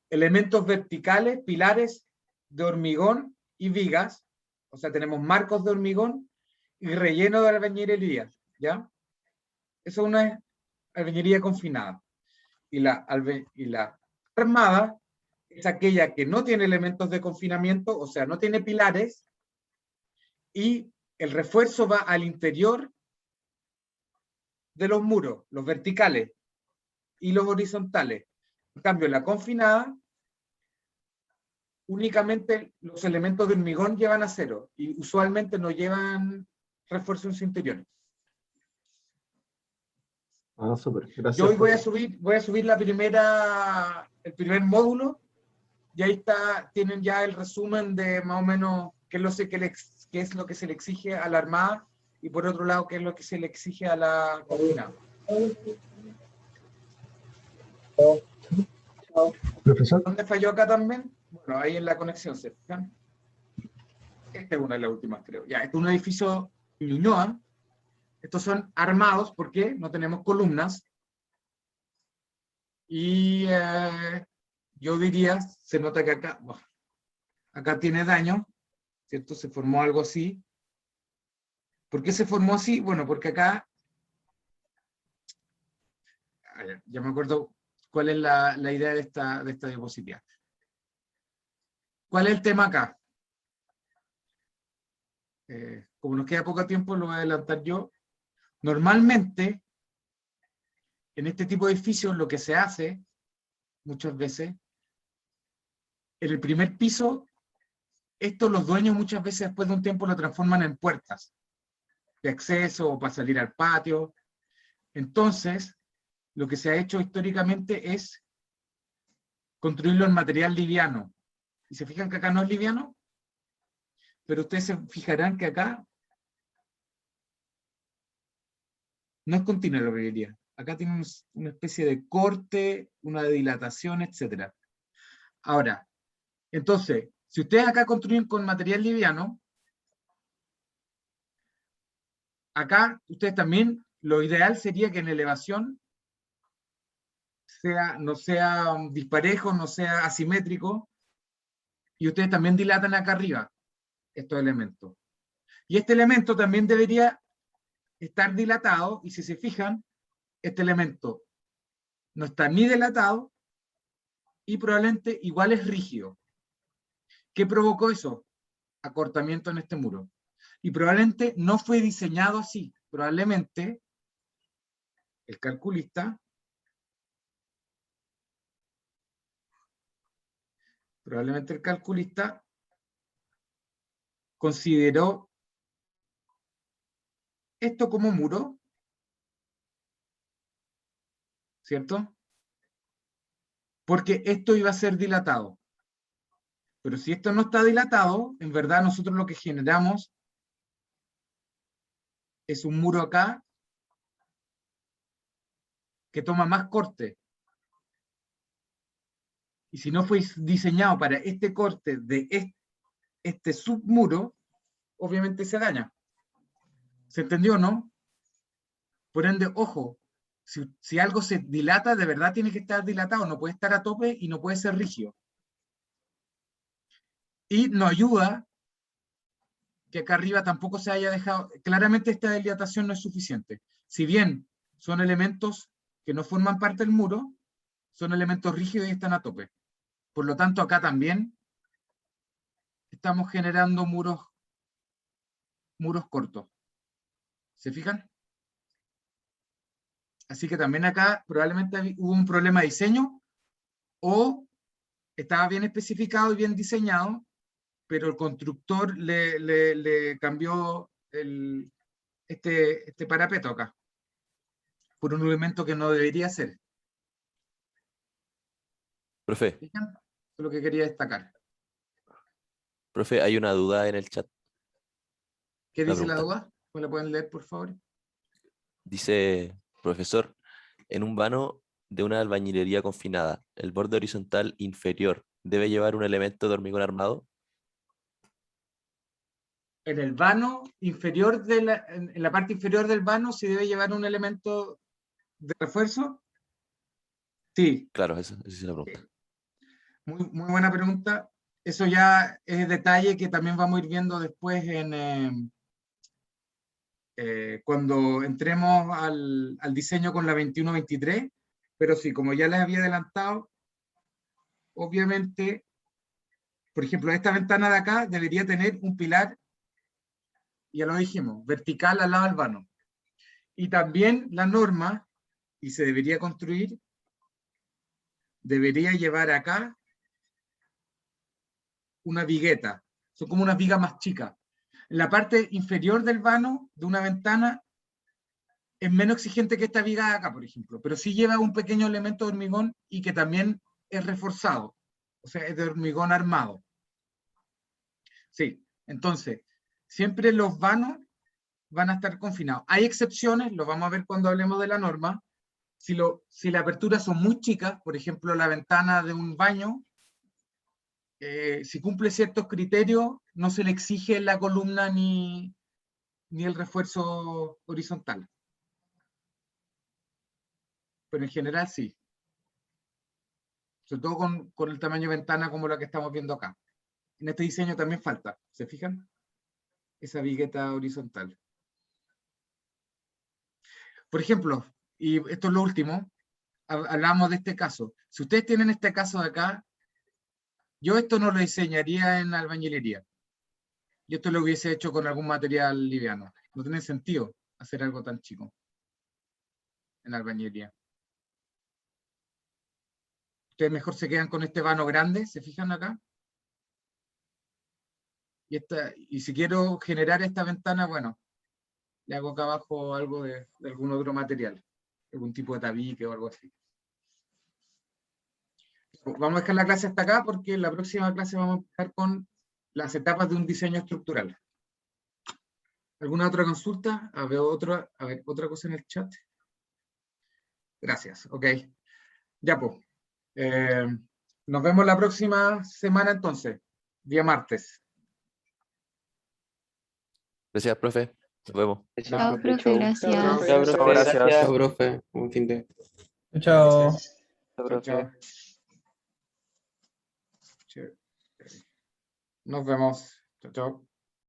elementos verticales, pilares de hormigón y vigas. O sea, tenemos marcos de hormigón y relleno de albañilería, ¿ya? Eso es una albañilería confinada. Y la armada es aquella que no tiene elementos de confinamiento, o sea, no tiene pilares, y el refuerzo va al interior de los muros, los verticales y los horizontales. En cambio, la confinada, únicamente los elementos de hormigón llevan acero y usualmente no llevan refuerzo en su interior. Ah, súper. Gracias. Yo hoy voy a subir el primer módulo, y ahí está, tienen ya el resumen de más o menos qué es lo que se le exige a la armada y por otro lado qué es lo que se le exige a la confinada. Profesor, ¿Dónde falló acá también? Bueno, ahí en la conexión, ¿se fijan? Esta es una de las últimas, creo. Ya, este es un edificio Ñuñoa. Estos son armados porque no tenemos columnas. Y yo diría, se nota que acá, bueno, acá tiene daño, ¿cierto? Se formó algo así. ¿Por qué se formó así? Bueno, porque acá, ya me acuerdo cuál es la idea de esta diapositiva. ¿Cuál es el tema acá? Como nos queda poco tiempo, lo voy a adelantar yo. Normalmente, en este tipo de edificios, lo que se hace, muchas veces, en el primer piso, esto los dueños muchas veces después de un tiempo lo transforman en puertas de acceso o para salir al patio. Entonces, lo que se ha hecho históricamente es construirlo en material liviano. Y se fijan que acá no es liviano, pero ustedes se fijarán que acá no es continua la librería. Acá tiene una especie de corte, una dilatación, etc. Ahora, entonces, si ustedes acá construyen con material liviano, acá ustedes también, lo ideal sería que en elevación no sea disparejo, no sea asimétrico, y ustedes también dilatan acá arriba estos elementos. Y este elemento también debería estar dilatado, y si se fijan, este elemento no está ni dilatado, y probablemente igual es rígido. ¿Qué provocó eso? Acortamiento en este muro. Y probablemente no fue diseñado así. Probablemente el calculista consideró esto como muro, ¿cierto? Porque esto iba a ser dilatado. Pero si esto no está dilatado, en verdad nosotros lo que generamos es un muro acá que toma más corte. Y si no fue diseñado para este corte de este submuro, obviamente se daña. ¿Se entendió, no? Por ende, ojo, si algo se dilata, de verdad tiene que estar dilatado, no puede estar a tope y no puede ser rígido. Y no ayuda que acá arriba tampoco se haya dejado, claramente esta dilatación no es suficiente. Si bien son elementos que no forman parte del muro, son elementos rígidos y están a tope. Por lo tanto, acá también estamos generando muros cortos. ¿Se fijan? Así que también acá probablemente hubo un problema de diseño o estaba bien especificado y bien diseñado, pero el constructor le cambió este parapeto acá por un elemento que no debería ser. Profe, ¿Fijan? Eso es lo que quería destacar. profe, hay una duda en el chat. ¿Qué Una dice la pregunta. duda? ¿Me la pueden leer, por favor? Dice, profesor, en un vano de una albañilería confinada, el borde horizontal inferior debe llevar un elemento de hormigón armado. En el vano inferior, en la parte inferior del vano, ¿se debe llevar un elemento de refuerzo? Sí. Claro, esa es la pregunta. Muy buena pregunta. Eso ya es detalle que también vamos a ir viendo después cuando entremos al diseño con la 21-23, pero sí, como ya les había adelantado, obviamente, por ejemplo, esta ventana de acá debería tener un pilar, ya lo dijimos, vertical al lado del vano. Y también la norma, y se debería construir, debería llevar acá una vigueta. Son como unas vigas más chicas. En la parte inferior del vano de una ventana es menos exigente que esta viga de acá, por ejemplo, pero sí lleva un pequeño elemento de hormigón y que también es reforzado, o sea, es de hormigón armado. Sí, entonces, siempre los vanos van a estar confinados. Hay excepciones, lo vamos a ver cuando hablemos de la norma, si las aperturas son muy chicas, por ejemplo, la ventana de un baño, si cumple ciertos criterios, no se le exige la columna ni el refuerzo horizontal. Pero en general sí. Sobre todo con el tamaño de ventana como la que estamos viendo acá. En este diseño también falta, ¿se fijan? Esa vigueta horizontal. Por ejemplo, y esto es lo último, hablamos de este caso. Si ustedes tienen este caso de acá, yo esto no lo diseñaría en albañilería. Yo esto lo hubiese hecho con algún material liviano. No tiene sentido hacer algo tan chico en albañilería. Ustedes mejor se quedan con este vano grande, ¿se fijan acá? Y si quiero generar esta ventana, bueno, le hago acá abajo algo de algún otro material, algún tipo de tabique o algo así. Vamos a dejar la clase hasta acá porque en la próxima clase vamos a empezar con las etapas de un diseño estructural. ¿Alguna otra consulta? A ver, otra cosa en el chat. Gracias, ok. Ya pues. Nos vemos la próxima semana entonces, día martes. Gracias, profe. Nos vemos. Chao, profe, gracias. Chao, gracias. Chao, profe. Un fin de... Chao. Chao, chao. Nos vemos. Chao, chao.